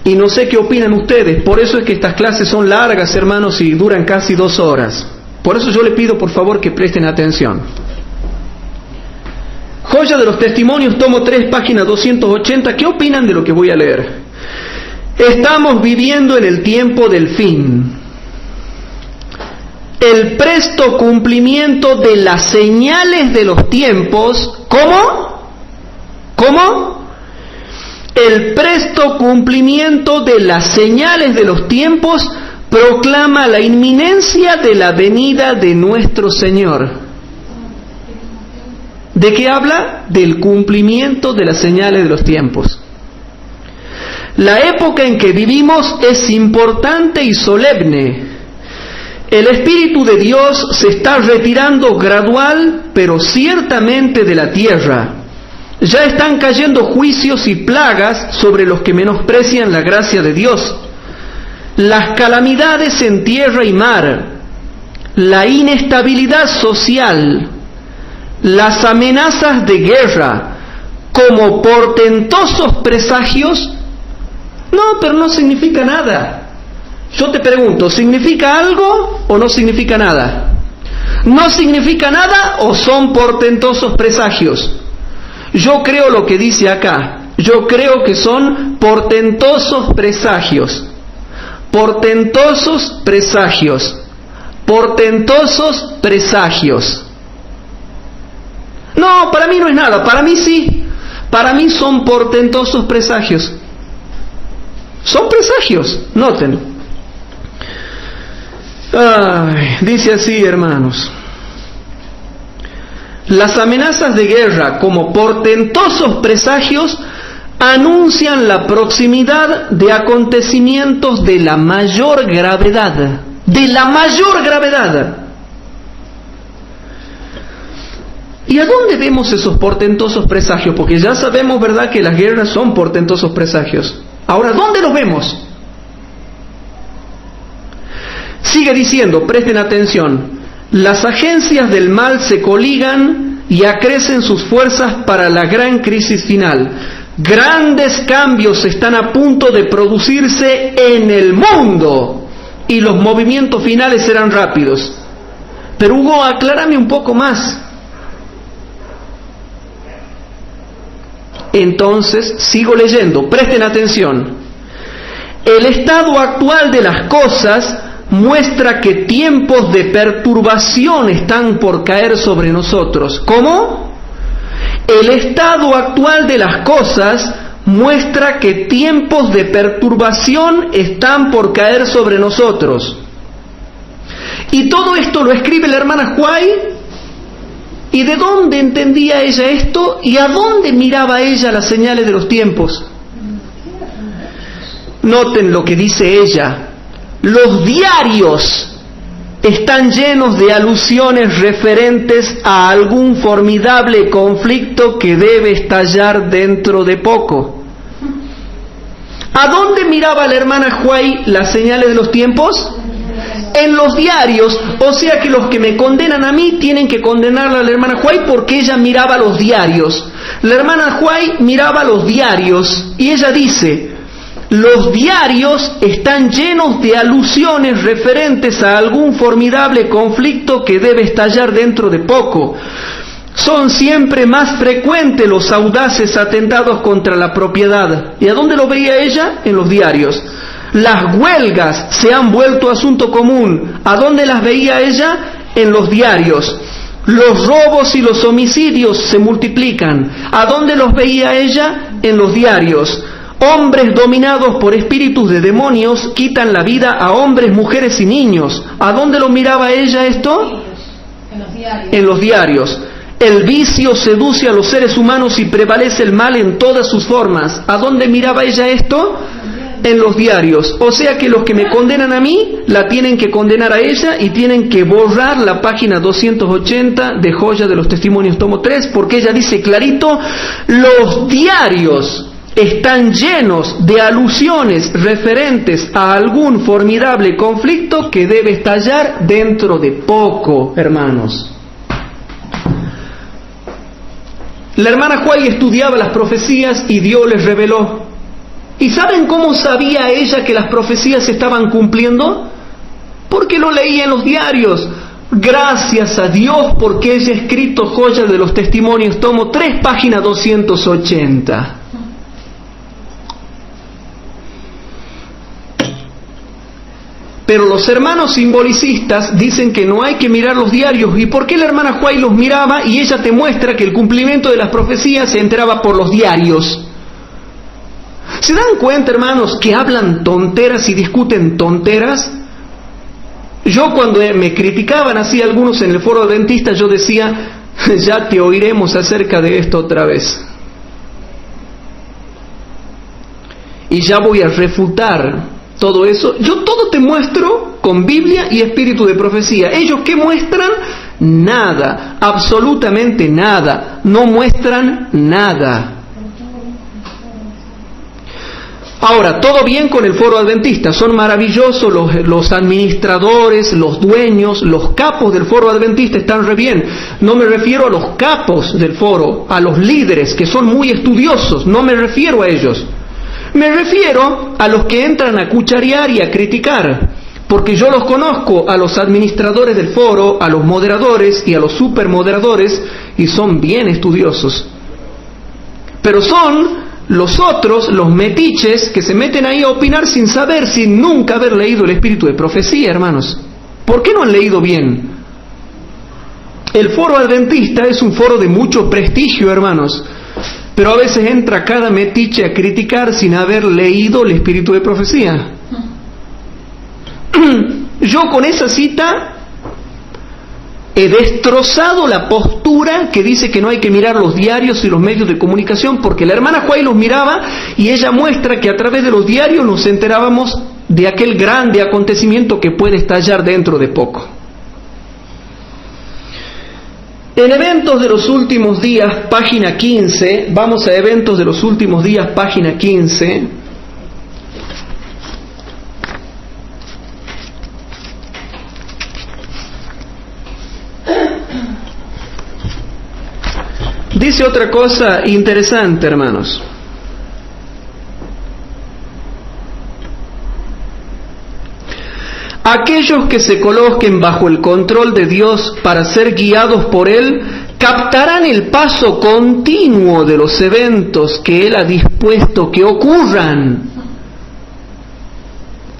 y no sé qué opinan ustedes. Por eso es que estas clases son largas, hermanos, y duran casi 2 horas. Por eso yo le pido, por favor, que presten atención. Joya de los Testimonios, tomo 3, página 280. ¿Qué opinan de lo que voy a leer? Estamos viviendo en el tiempo del fin. El presto cumplimiento de las señales de los tiempos. ¿Cómo? El presto cumplimiento de las señales de los tiempos proclama la inminencia de la venida de nuestro Señor. ¿De qué habla? Del cumplimiento de las señales de los tiempos. La época en que vivimos es importante y solemne. El Espíritu de Dios se está retirando gradual, pero ciertamente de la tierra. Ya están cayendo juicios y plagas sobre los que menosprecian la gracia de Dios. Las calamidades en tierra y mar, la inestabilidad social, las amenazas de guerra como portentosos presagios. No, pero no significa nada. Yo te pregunto, ¿significa algo o no significa nada? ¿No significa nada o son portentosos presagios? Yo creo lo que dice acá. Yo creo que son portentosos presagios. Portentosos presagios. Portentosos presagios. No, para mí no es nada, para mí sí. Para mí son portentosos presagios. Son presagios, noten. Dice así, hermanos. Las amenazas de guerra como portentosos presagios anuncian la proximidad de acontecimientos de la mayor gravedad. De la mayor gravedad. ¿Y a dónde vemos esos portentosos presagios? Porque ya sabemos, ¿verdad?, que las guerras son portentosos presagios. Ahora, ¿dónde los vemos? Sigue diciendo, presten atención. Las agencias del mal se coligan y acrecen sus fuerzas para la gran crisis final. Grandes cambios están a punto de producirse en el mundo y los movimientos finales serán rápidos. Pero Hugo, aclárame un poco más. Entonces, sigo leyendo, presten atención. El estado actual de las cosas muestra que tiempos de perturbación están por caer sobre nosotros. ¿Cómo? El estado actual de las cosas muestra que tiempos de perturbación están por caer sobre nosotros. Y todo esto lo escribe la hermana Huay. ¿Y de dónde entendía ella esto? ¿Y a dónde miraba ella las señales de los tiempos? Noten lo que dice ella. Los diarios están llenos de alusiones referentes a algún formidable conflicto que debe estallar dentro de poco. ¿A dónde miraba la hermana Huay las señales de los tiempos? En los diarios. O sea que los que me condenan a mí tienen que condenarla a la hermana Huay porque ella miraba los diarios. La hermana Huay miraba los diarios y ella dice: los diarios están llenos de alusiones referentes a algún formidable conflicto que debe estallar dentro de poco. Son siempre más frecuentes los audaces atentados contra la propiedad. ¿Y a dónde lo veía ella? En los diarios. Las huelgas se han vuelto asunto común. ¿A dónde las veía ella? En los diarios. Los robos y los homicidios se multiplican. ¿A dónde los veía ella? En los diarios. Hombres dominados por espíritus de demonios quitan la vida a hombres, mujeres y niños. ¿A dónde lo miraba ella esto? En los diarios. En los diarios. El vicio seduce a los seres humanos y prevalece el mal en todas sus formas. ¿A dónde miraba ella esto? En los diarios. O sea que los que me condenan a mí, la tienen que condenar a ella y tienen que borrar la página 280 de Joya de los Testimonios, tomo 3, porque ella dice clarito: los diarios están llenos de alusiones referentes a algún formidable conflicto que debe estallar dentro de poco, hermanos. La hermana Huay estudiaba las profecías y Dios les reveló. ¿Y saben cómo sabía ella que las profecías se estaban cumpliendo? Porque lo leía en los diarios. Gracias a Dios porque ella ha escrito Joya de los Testimonios, tomo 3, página 280. Pero los hermanos simbolicistas dicen que no hay que mirar los diarios. ¿Y por qué la hermana Huay los miraba y ella te muestra que el cumplimiento de las profecías se enteraba por los diarios? ¿Se dan cuenta, hermanos, que hablan tonteras y discuten tonteras? Yo cuando me criticaban así algunos en el foro adventista, yo decía: ya te oiremos acerca de esto otra vez. Y ya voy a refutar todo eso. Yo todo te muestro con Biblia y espíritu de profecía. ¿Ellos qué muestran? Nada, absolutamente nada. No muestran nada. Ahora, todo bien con el foro adventista, son maravillosos los administradores, los dueños, los capos del foro adventista, están re bien. No me refiero a los capos del foro, a los líderes que son muy estudiosos, no me refiero a ellos. Me refiero a los que entran a cucharear y a criticar, porque yo los conozco, a los administradores del foro, a los moderadores y a los supermoderadores, y son bien estudiosos. Pero son los otros, los metiches, que se meten ahí a opinar sin saber, sin nunca haber leído el espíritu de profecía, hermanos. ¿Por qué no han leído bien? El foro adventista es un foro de mucho prestigio, hermanos. Pero a veces entra cada metiche a criticar sin haber leído el espíritu de profecía. Yo con esa cita he destrozado la postura que dice que no hay que mirar los diarios y los medios de comunicación, porque la hermana Huay los miraba y ella muestra que a través de los diarios nos enterábamos de aquel grande acontecimiento que puede estallar dentro de poco. En Eventos de los Últimos Días, página 15, vamos a Eventos de los Últimos Días, página 15. Dice otra cosa interesante, hermanos. Aquellos que se coloquen bajo el control de Dios para ser guiados por Él, captarán el paso continuo de los eventos que Él ha dispuesto que ocurran.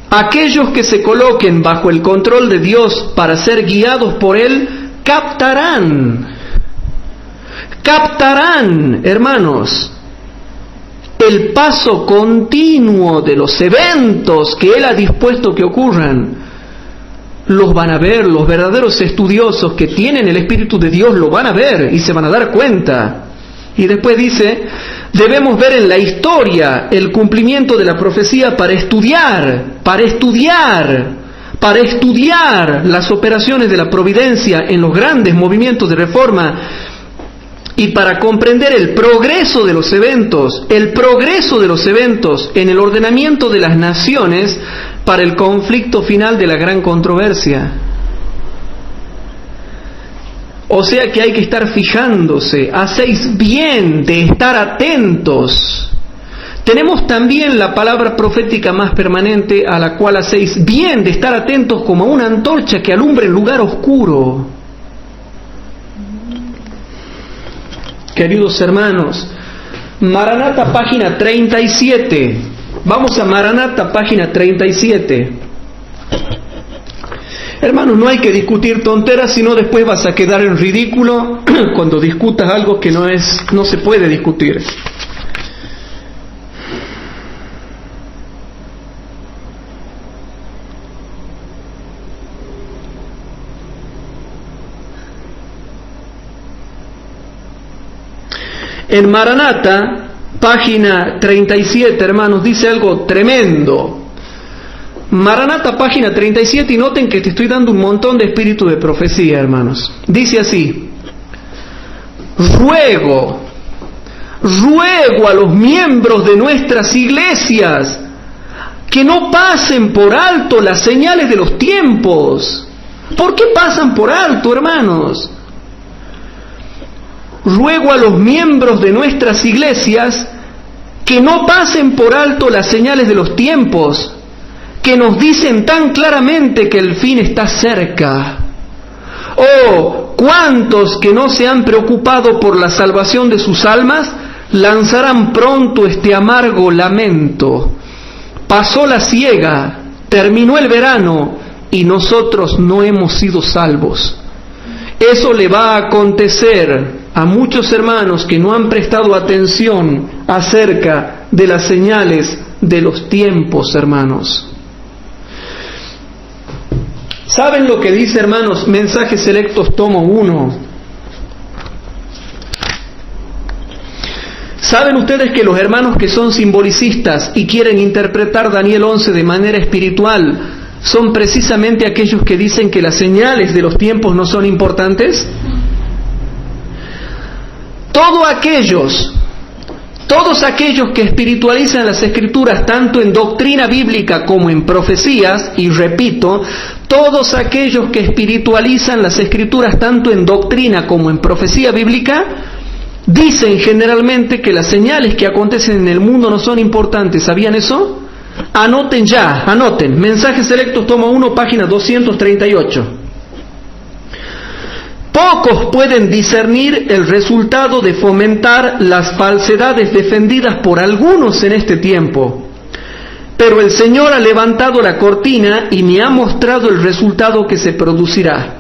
Aquellos que se coloquen bajo el control de Dios para ser guiados por Él, captarán, hermanos, el paso continuo de los eventos que Él ha dispuesto que ocurran. Los van a ver, los verdaderos estudiosos que tienen el Espíritu de Dios lo van a ver y se van a dar cuenta. Y después dice, debemos ver en la historia el cumplimiento de la profecía para estudiar para estudiar las operaciones de la providencia en los grandes movimientos de reforma y para comprender el progreso de los eventos en el ordenamiento de las naciones para el conflicto final de la gran controversia. O sea que hay que estar fijándose, hacéis bien de estar atentos. Tenemos también la palabra profética más permanente, a la cual hacéis bien de estar atentos como una antorcha que alumbra el lugar oscuro. Queridos hermanos, Maranata, página 37. Vamos a Maranata, página 37. Hermanos, no hay que discutir tonteras, sino después vas a quedar en ridículo cuando discutas algo que no se puede discutir. En Maranata, página 37, hermanos, dice algo tremendo. Maranata, página 37, y noten que te estoy dando un montón de espíritu de profecía, hermanos. Dice así: ruego a los miembros de nuestras iglesias que no pasen por alto las señales de los tiempos. ¿Por qué pasan por alto, hermanos? Ruego a los miembros de nuestras iglesias que no pasen por alto las señales de los tiempos, que nos dicen tan claramente que el fin está cerca. Oh, cuántos que no se han preocupado por la salvación de sus almas lanzarán pronto este amargo lamento. Pasó la siega, terminó el verano y nosotros no hemos sido salvos. Eso le va a acontecer a muchos hermanos que no han prestado atención acerca de las señales de los tiempos, hermanos. ¿Saben lo que dice, hermanos, Mensajes Selectos, tomo 1? ¿Saben ustedes que los hermanos que son simbolicistas y quieren interpretar Daniel 11 de manera espiritual son precisamente aquellos que dicen que las señales de los tiempos no son importantes? Todos aquellos que espiritualizan las Escrituras tanto en doctrina bíblica como en profecías, y repito, todos aquellos que espiritualizan las Escrituras tanto en doctrina como en profecía bíblica, dicen generalmente que las señales que acontecen en el mundo no son importantes. ¿Sabían eso? Anoten ya, anoten. Mensajes Selectos, tomo 1, página 238. Pocos pueden discernir el resultado de fomentar las falsedades defendidas por algunos en este tiempo. Pero el Señor ha levantado la cortina y me ha mostrado el resultado que se producirá.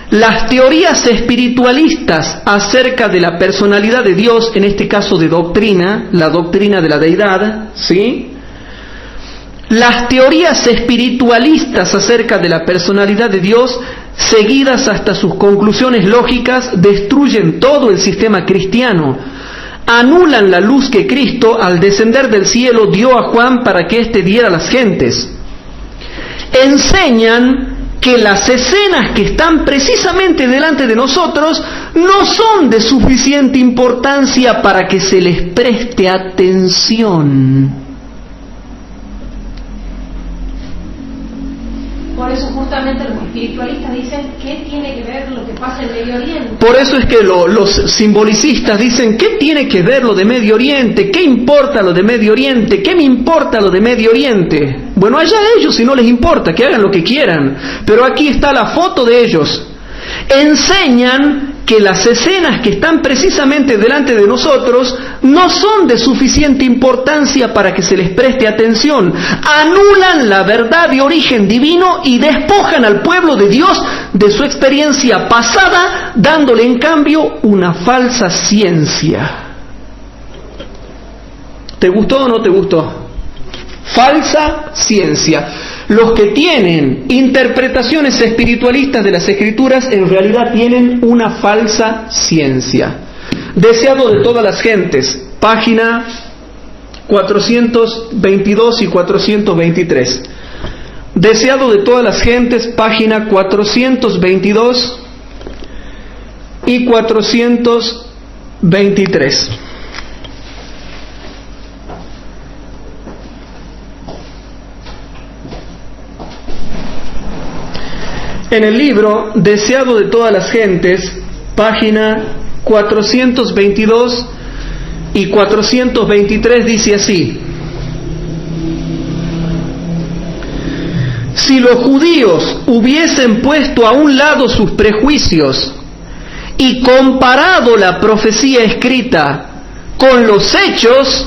Las teorías espiritualistas acerca de la personalidad de Dios, en este caso de doctrina, la doctrina de la deidad, ¿sí? Las teorías espiritualistas acerca de la personalidad de Dios, seguidas hasta sus conclusiones lógicas, destruyen todo el sistema cristiano. Anulan la luz que Cristo, al descender del cielo, dio a Juan para que éste diera a las gentes. Enseñan que las escenas que están precisamente delante de nosotros no son de suficiente importancia para que se les preste atención. Por eso justamente los espiritualistas dicen ¿qué tiene que ver lo que pasa en Medio Oriente? Por eso es que los simbolicistas dicen ¿qué tiene que ver lo de Medio Oriente? ¿Qué importa lo de Medio Oriente? ¿Qué me importa lo de Medio Oriente? Bueno, allá ellos, si no les importa, que hagan lo que quieran. Pero aquí está la foto de ellos. Enseñan que las escenas que están precisamente delante de nosotros no son de suficiente importancia para que se les preste atención. Anulan la verdad de origen divino y despojan al pueblo de Dios de su experiencia pasada, dándole en cambio una falsa ciencia. ¿Te gustó o no te gustó? Falsa ciencia. Los que tienen interpretaciones espiritualistas de las Escrituras en realidad tienen una falsa ciencia. Deseado de todas las gentes, página 422 y 423. deseado de todas las gentes, página 422 y 423. En el libro Deseado de todas las gentes, página 422 y 423 dice así: si los judíos hubiesen puesto a un lado sus prejuicios y comparado la profecía escrita con los hechos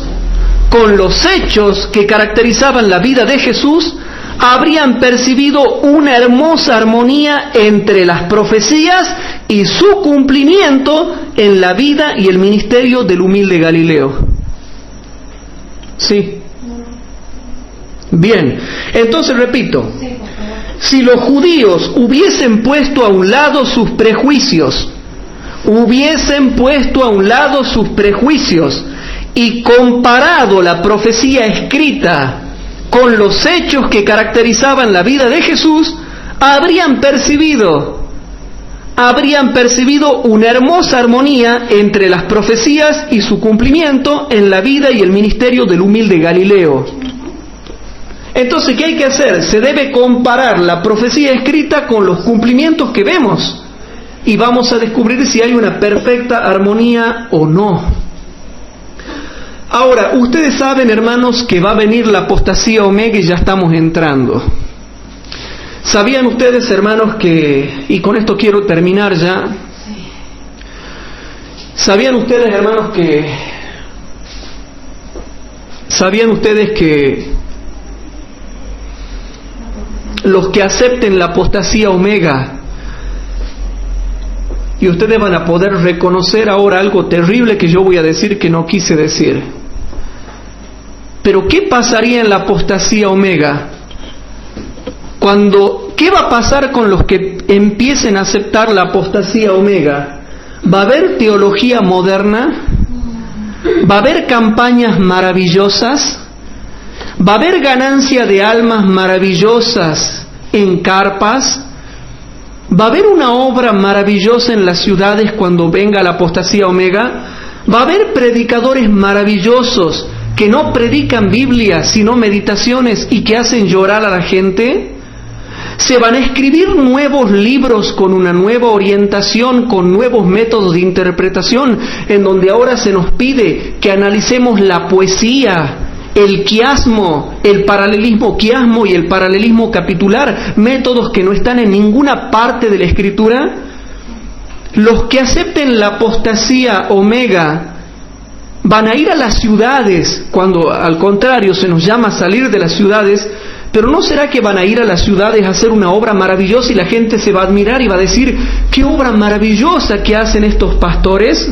que caracterizaban la vida de Jesús, habrían percibido una hermosa armonía entre las profecías y su cumplimiento en la vida y el ministerio del humilde Galileo. ¿Sí? Bien, entonces repito, si los judíos hubiesen puesto a un lado sus prejuicios, y comparado la profecía escrita con los hechos que caracterizaban la vida de Jesús, habrían percibido una hermosa armonía entre las profecías y su cumplimiento en la vida y el ministerio del humilde Galileo. Entonces, ¿qué hay que hacer? Se debe comparar la profecía escrita con los cumplimientos que vemos, y vamos a descubrir si hay una perfecta armonía o no. Ahora, ustedes saben, hermanos, que va a venir la apostasía omega y ya estamos entrando. ¿Sabían ustedes, hermanos, y con esto quiero terminar ya? ¿Sabían ustedes, hermanos, que los que acepten la apostasía omega, y ustedes van a poder reconocer ahora algo terrible que yo voy a decir que no quise decir? Pero ¿qué pasaría en la apostasía omega? ¿Qué va a pasar con los que empiecen a aceptar la apostasía omega? ¿Va a haber teología moderna? ¿Va a haber campañas maravillosas? ¿Va a haber ganancia de almas maravillosas en carpas? ¿Va a haber una obra maravillosa en las ciudades cuando venga la apostasía omega? ¿Va a haber predicadores maravillosos que no predican Biblia, sino meditaciones y que hacen llorar a la gente? ¿Se van a escribir nuevos libros con una nueva orientación, con nuevos métodos de interpretación, en donde ahora se nos pide que analicemos la poesía, el quiasmo, el paralelismo quiasmo y el paralelismo capitular, métodos que no están en ninguna parte de la Escritura? Los que acepten la apostasía omega van a ir a las ciudades, cuando al contrario se nos llama a salir de las ciudades, pero ¿no será que van a ir a las ciudades a hacer una obra maravillosa y la gente se va a admirar y va a decir: qué obra maravillosa que hacen estos pastores?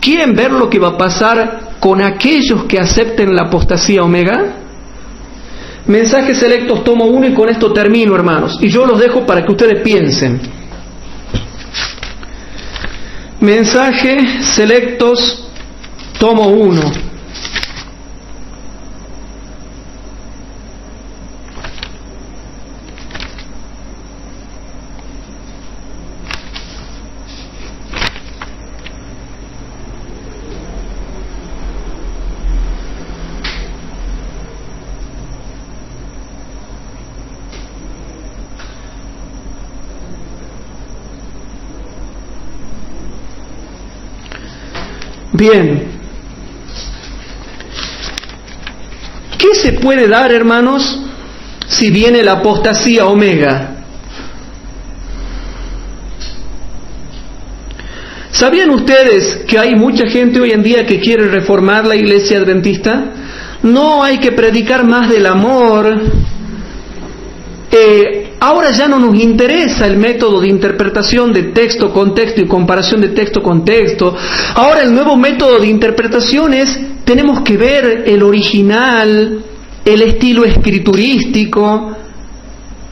¿Quieren ver lo que va a pasar con aquellos que acepten la apostasía omega? Mensajes selectos, tomo 1, y con esto termino, hermanos, y yo los dejo para que ustedes piensen. Mensajes selectos, tomo 1. Bien, ¿qué se puede dar, hermanos, si viene la apostasía omega? ¿Sabían ustedes que hay mucha gente hoy en día que quiere reformar la iglesia adventista? No hay que predicar más del amor. Ahora ya no nos interesa el método de interpretación de texto con texto y comparación de texto con texto. Ahora el nuevo método de interpretación es: tenemos que ver el original, el estilo escriturístico,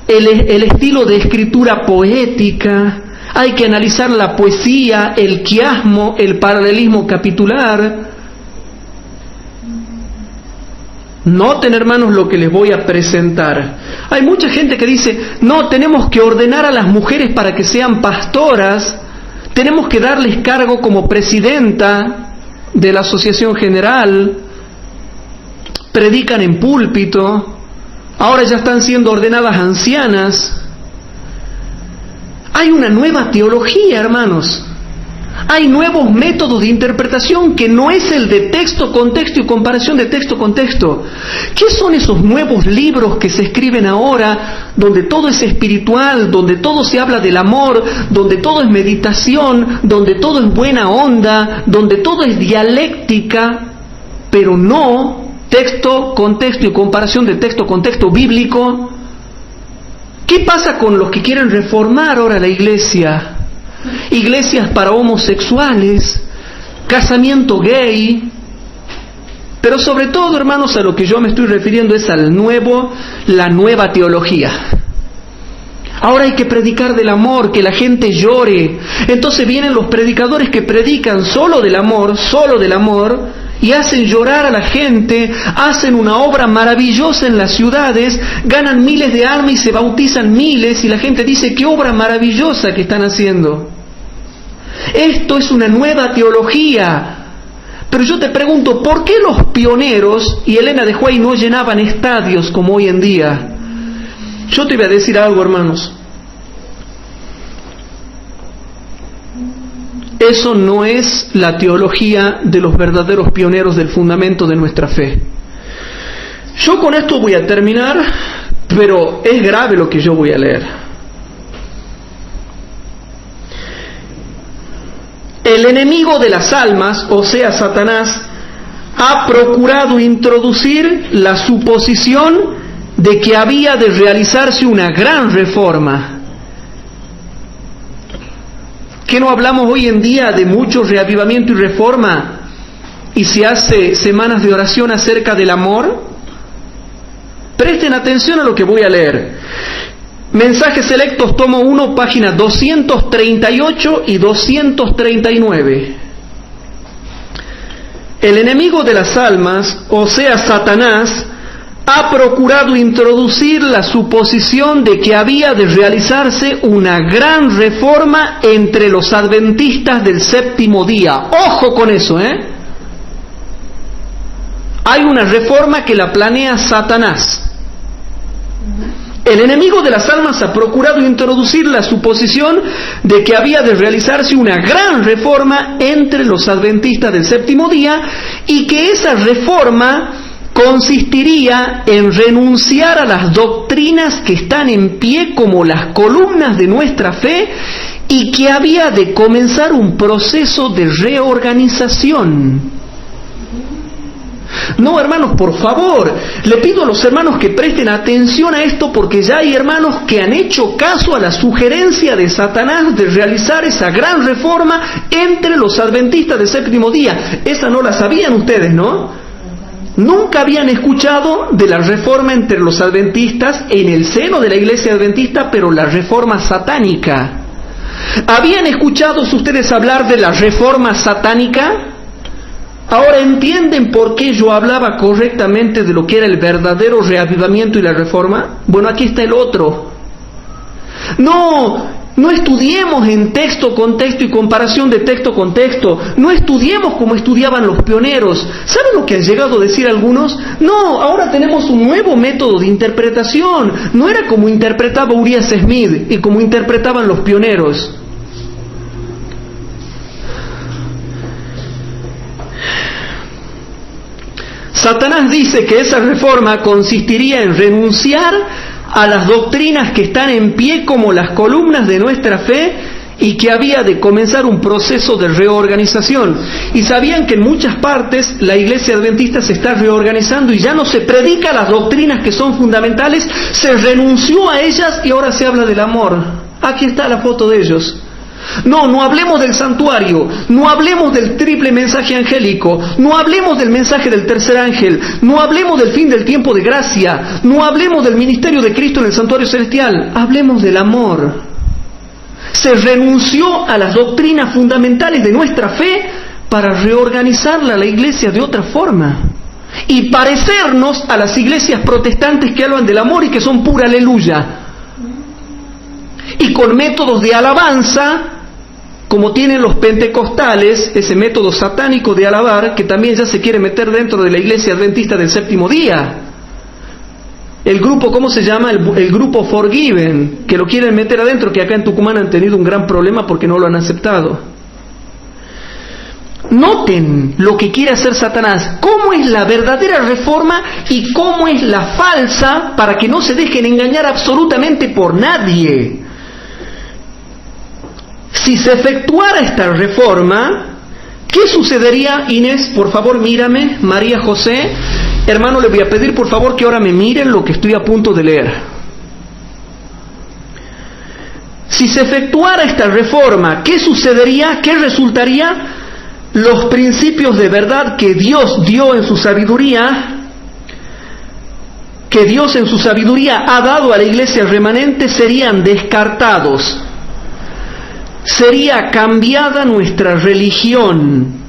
el estilo de escritura poética. Hay que analizar la poesía, el quiasmo, el paralelismo capitular. Noten, hermanos, lo que les voy a presentar. Hay mucha gente que dice, no, tenemos que ordenar a las mujeres para que sean pastoras, tenemos que darles cargo como presidenta de la asociación general, predican en púlpito, ahora ya están siendo ordenadas ancianas. Hay una nueva teología, hermanos. Hay nuevos métodos de interpretación que no es el de texto, contexto y comparación de texto con texto. ¿Qué son esos nuevos libros que se escriben ahora, donde todo es espiritual, donde todo se habla del amor, donde todo es meditación, donde todo es buena onda, donde todo es dialéctica, pero no texto, contexto y comparación de texto, contexto bíblico? ¿Qué pasa con los que quieren reformar ahora la iglesia? Iglesias para homosexuales, casamiento gay, pero sobre todo, hermanos, a lo que yo me estoy refiriendo es la nueva teología. Ahora hay que predicar del amor, que la gente llore. Entonces vienen los predicadores que predican solo del amor, y hacen llorar a la gente, hacen una obra maravillosa en las ciudades, ganan miles de almas y se bautizan miles, y la gente dice, qué obra maravillosa que están haciendo. Esto es una nueva teología. Pero yo te pregunto, ¿por qué los pioneros y Elena de White no llenaban estadios como hoy en día? Yo te voy a decir algo, hermanos. Eso no es la teología de los verdaderos pioneros del fundamento de nuestra fe. Yo con esto voy a terminar, pero es grave lo que yo voy a leer. El enemigo de las almas, o sea, Satanás, ha procurado introducir la suposición de que había de realizarse una gran reforma. ¿Qué no hablamos hoy en día de mucho reavivamiento y reforma? ¿Y se hace semanas de oración acerca del amor? Presten atención a lo que voy a leer. Mensajes Selectos, tomo 1, páginas 238 y 239. El enemigo de las almas, o sea, Satanás, ha procurado introducir la suposición de que había de realizarse una gran reforma entre los adventistas del séptimo día. ¡Ojo con eso, Hay una reforma que la planea Satanás. El enemigo de las almas ha procurado introducir la suposición de que había de realizarse una gran reforma entre los adventistas del séptimo día, y que esa reforma consistiría en renunciar a las doctrinas que están en pie como las columnas de nuestra fe, y que había de comenzar un proceso de reorganización. No, hermanos, por favor, le pido a los hermanos que presten atención a esto, porque ya hay hermanos que han hecho caso a la sugerencia de Satanás de realizar esa gran reforma entre los adventistas del séptimo día. Esa no la sabían ustedes, ¿no? Nunca habían escuchado de la reforma entre los adventistas en el seno de la iglesia adventista, pero la reforma satánica. ¿Habían escuchado ustedes hablar de la reforma satánica? Ahora entienden por qué yo hablaba correctamente de lo que era el verdadero reavivamiento y la reforma. Bueno, aquí está el otro. No estudiemos en texto, contexto y comparación de texto con texto. No estudiemos como estudiaban los pioneros. ¿Saben lo que han llegado a decir algunos? No, ahora tenemos un nuevo método de interpretación. No era como interpretaba Urias Smith y como interpretaban los pioneros. Satanás dice que esa reforma consistiría en renunciar a las doctrinas que están en pie como las columnas de nuestra fe, y que había de comenzar un proceso de reorganización. Y sabían que en muchas partes la iglesia adventista se está reorganizando y ya no se predica las doctrinas que son fundamentales, se renunció a ellas y ahora se habla del amor. Aquí está la foto de ellos. No hablemos del santuario, no hablemos del triple mensaje angélico, no hablemos del mensaje del tercer ángel, no hablemos del fin del tiempo de gracia, no hablemos del ministerio de Cristo en el santuario celestial, hablemos del amor. Se renunció a las doctrinas fundamentales de nuestra fe para reorganizarla a la iglesia de otra forma. y parecernos a las iglesias protestantes que hablan del amor y que son pura aleluya, y con métodos de alabanza como tienen los pentecostales, ese método satánico de alabar que también ya se quiere meter dentro de la iglesia adventista del séptimo día. El grupo, ¿cómo se llama? El grupo Forgiven, que lo quieren meter adentro, que acá en Tucumán han tenido un gran problema porque no lo han aceptado. Noten lo que quiere hacer Satanás, cómo es la verdadera reforma y cómo es la falsa, para que no se dejen engañar absolutamente por nadie. Si se efectuara esta reforma, ¿qué sucedería? Inés, por favor mírame, María José, hermano, le voy a pedir por favor que ahora me miren lo que estoy a punto de leer. Si se efectuara esta reforma, ¿qué sucedería? ¿Qué resultaría? Los principios de verdad que Dios dio en su sabiduría, que Dios en su sabiduría ha dado a la iglesia remanente, serían descartados. Sería cambiada nuestra religión.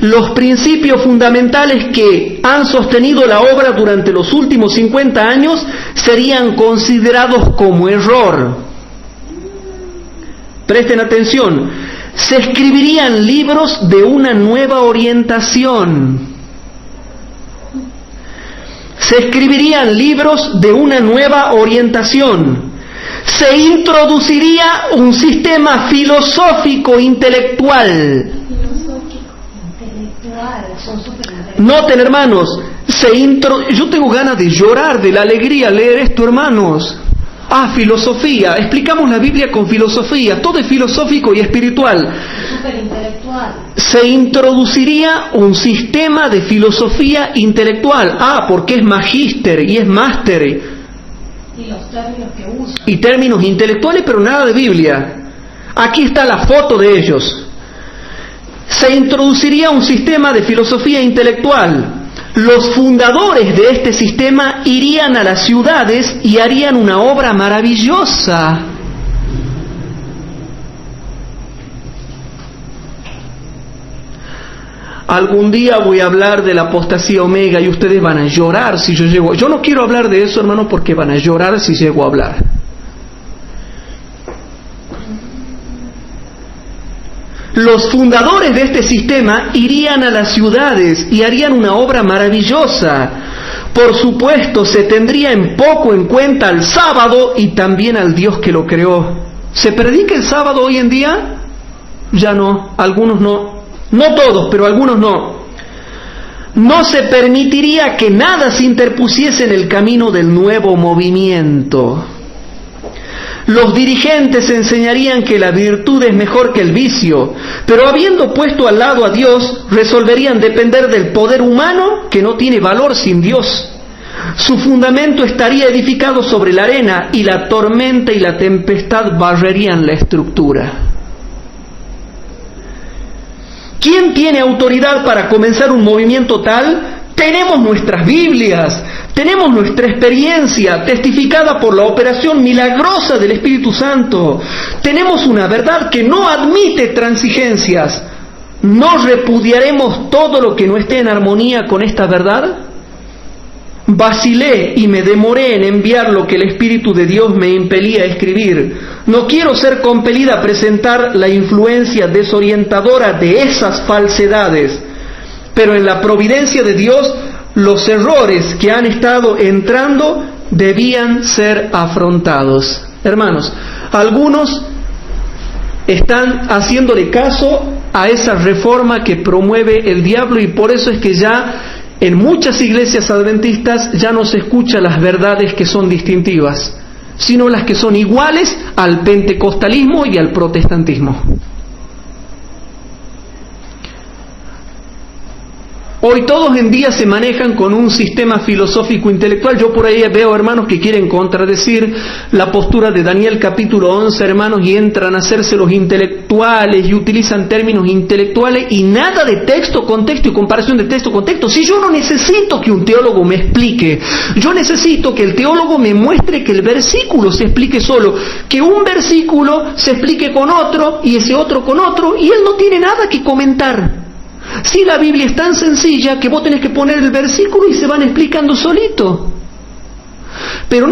Los principios fundamentales que han sostenido la obra durante los últimos 50 años serían considerados como error. Presten atención. Se escribirían libros de una nueva orientación. Se escribirían libros de una nueva orientación. Se introduciría un sistema filosófico intelectual. Noten, hermanos, yo tengo ganas de llorar de la alegría al leer esto, hermanos. Filosofía. Explicamos la Biblia con filosofía. Todo es filosófico y espiritual. Se introduciría un sistema de filosofía intelectual. Porque es magíster y es máster. Y los términos que usan. Y términos intelectuales, pero nada de Biblia. Aquí está la foto de ellos. Se introduciría un sistema de filosofía intelectual. Los fundadores de este sistema irían a las ciudades y harían una obra maravillosa. Algún día voy a hablar de la apostasía omega y ustedes van a llorar si yo llego. Yo no quiero hablar de eso, hermano, porque van a llorar si llego a hablar. Los fundadores de este sistema irían a las ciudades y harían una obra maravillosa. Por supuesto, se tendría en poco en cuenta al sábado y también al Dios que lo creó. ¿Se predica el sábado hoy en día? Ya no, algunos no. No todos, pero algunos no. No se permitiría que nada se interpusiese en el camino del nuevo movimiento. Los dirigentes enseñarían que la virtud es mejor que el vicio, pero habiendo puesto al lado a Dios, resolverían depender del poder humano que no tiene valor sin Dios. Su fundamento estaría edificado sobre la arena y la tormenta y la tempestad barrerían la estructura. ¿Quién tiene autoridad para comenzar un movimiento tal? Tenemos nuestras Biblias, tenemos nuestra experiencia testificada por la operación milagrosa del Espíritu Santo. Tenemos una verdad que no admite transigencias. ¿No repudiaremos todo lo que no esté en armonía con esta verdad? Vacilé y me demoré en enviar lo que el Espíritu de Dios me impelía a escribir. No quiero ser compelida a presentar la influencia desorientadora de esas falsedades, pero en la providencia de Dios, los errores que han estado entrando debían ser afrontados. Hermanos, algunos están haciéndole caso a esa reforma que promueve el diablo y por eso es que ya en muchas iglesias adventistas ya no se escucha las verdades que son distintivas, sino las que son iguales al pentecostalismo y al protestantismo. Hoy todos en día se manejan con un sistema filosófico intelectual. Yo por ahí veo hermanos que quieren contradecir la postura de Daniel capítulo 11, hermanos, y entran a hacerse los intelectuales y utilizan términos intelectuales y nada de texto, contexto y comparación de texto con texto. Si yo no necesito que un teólogo me explique, yo necesito que el teólogo me muestre que el versículo se explique solo, que un versículo se explique con otro y ese otro con otro y él no tiene nada que comentar. Si la Biblia es tan sencilla que vos tenés que poner el versículo y se van explicando solito. Pero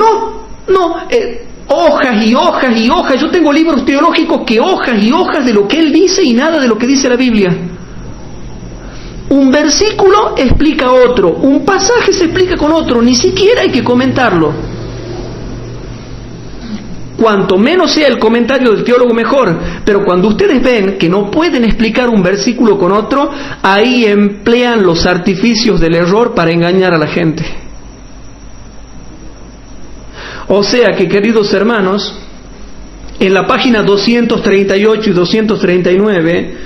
hojas y hojas y hojas. Yo tengo libros teológicos que hojas y hojas de lo que él dice y nada de lo que dice la Biblia. Un versículo explica otro, un pasaje se explica con otro, ni siquiera hay que comentarlo. Cuanto menos sea el comentario del teólogo, mejor. Pero cuando ustedes ven que no pueden explicar un versículo con otro, ahí emplean los artificios del error para engañar a la gente. O sea que, queridos hermanos, en la página 238 y 239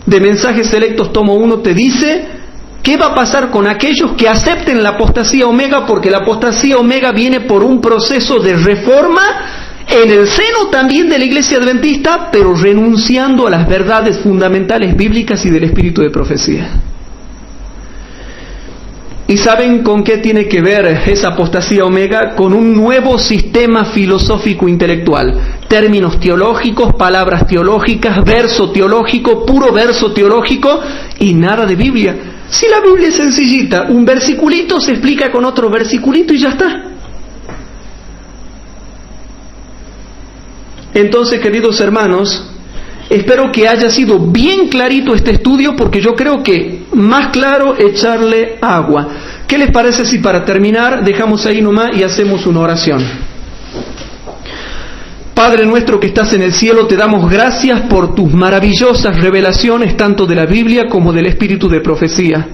de Mensajes Selectos tomo 1 te dice qué va a pasar con aquellos que acepten la apostasía omega, porque la apostasía omega viene por un proceso de reforma en el seno también de la Iglesia Adventista, pero renunciando a las verdades fundamentales bíblicas y del espíritu de profecía. ¿Y saben con qué tiene que ver esa apostasía omega? Con un nuevo sistema filosófico intelectual. Términos teológicos, palabras teológicas, verso teológico, puro verso teológico y nada de Biblia. Si la Biblia es sencillita, un versiculito se explica con otro versiculito y ya está. Entonces, queridos hermanos, espero que haya sido bien clarito este estudio, porque yo creo que más claro echarle agua. ¿Qué les parece si para terminar dejamos ahí nomás y hacemos una oración? Padre nuestro que estás en el cielo, te damos gracias por tus maravillosas revelaciones, tanto de la Biblia como del espíritu de profecía.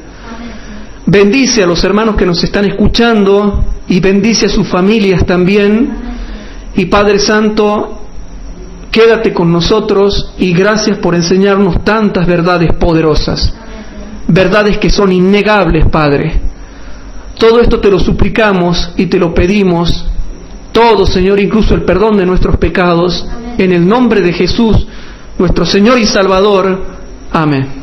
Bendice a los hermanos que nos están escuchando y bendice a sus familias también. Y Padre Santo, quédate con nosotros y gracias por enseñarnos tantas verdades poderosas, verdades que son innegables, Padre. Todo esto te lo suplicamos y te lo pedimos, todo, Señor, incluso el perdón de nuestros pecados, en el nombre de Jesús, nuestro Señor y Salvador. Amén.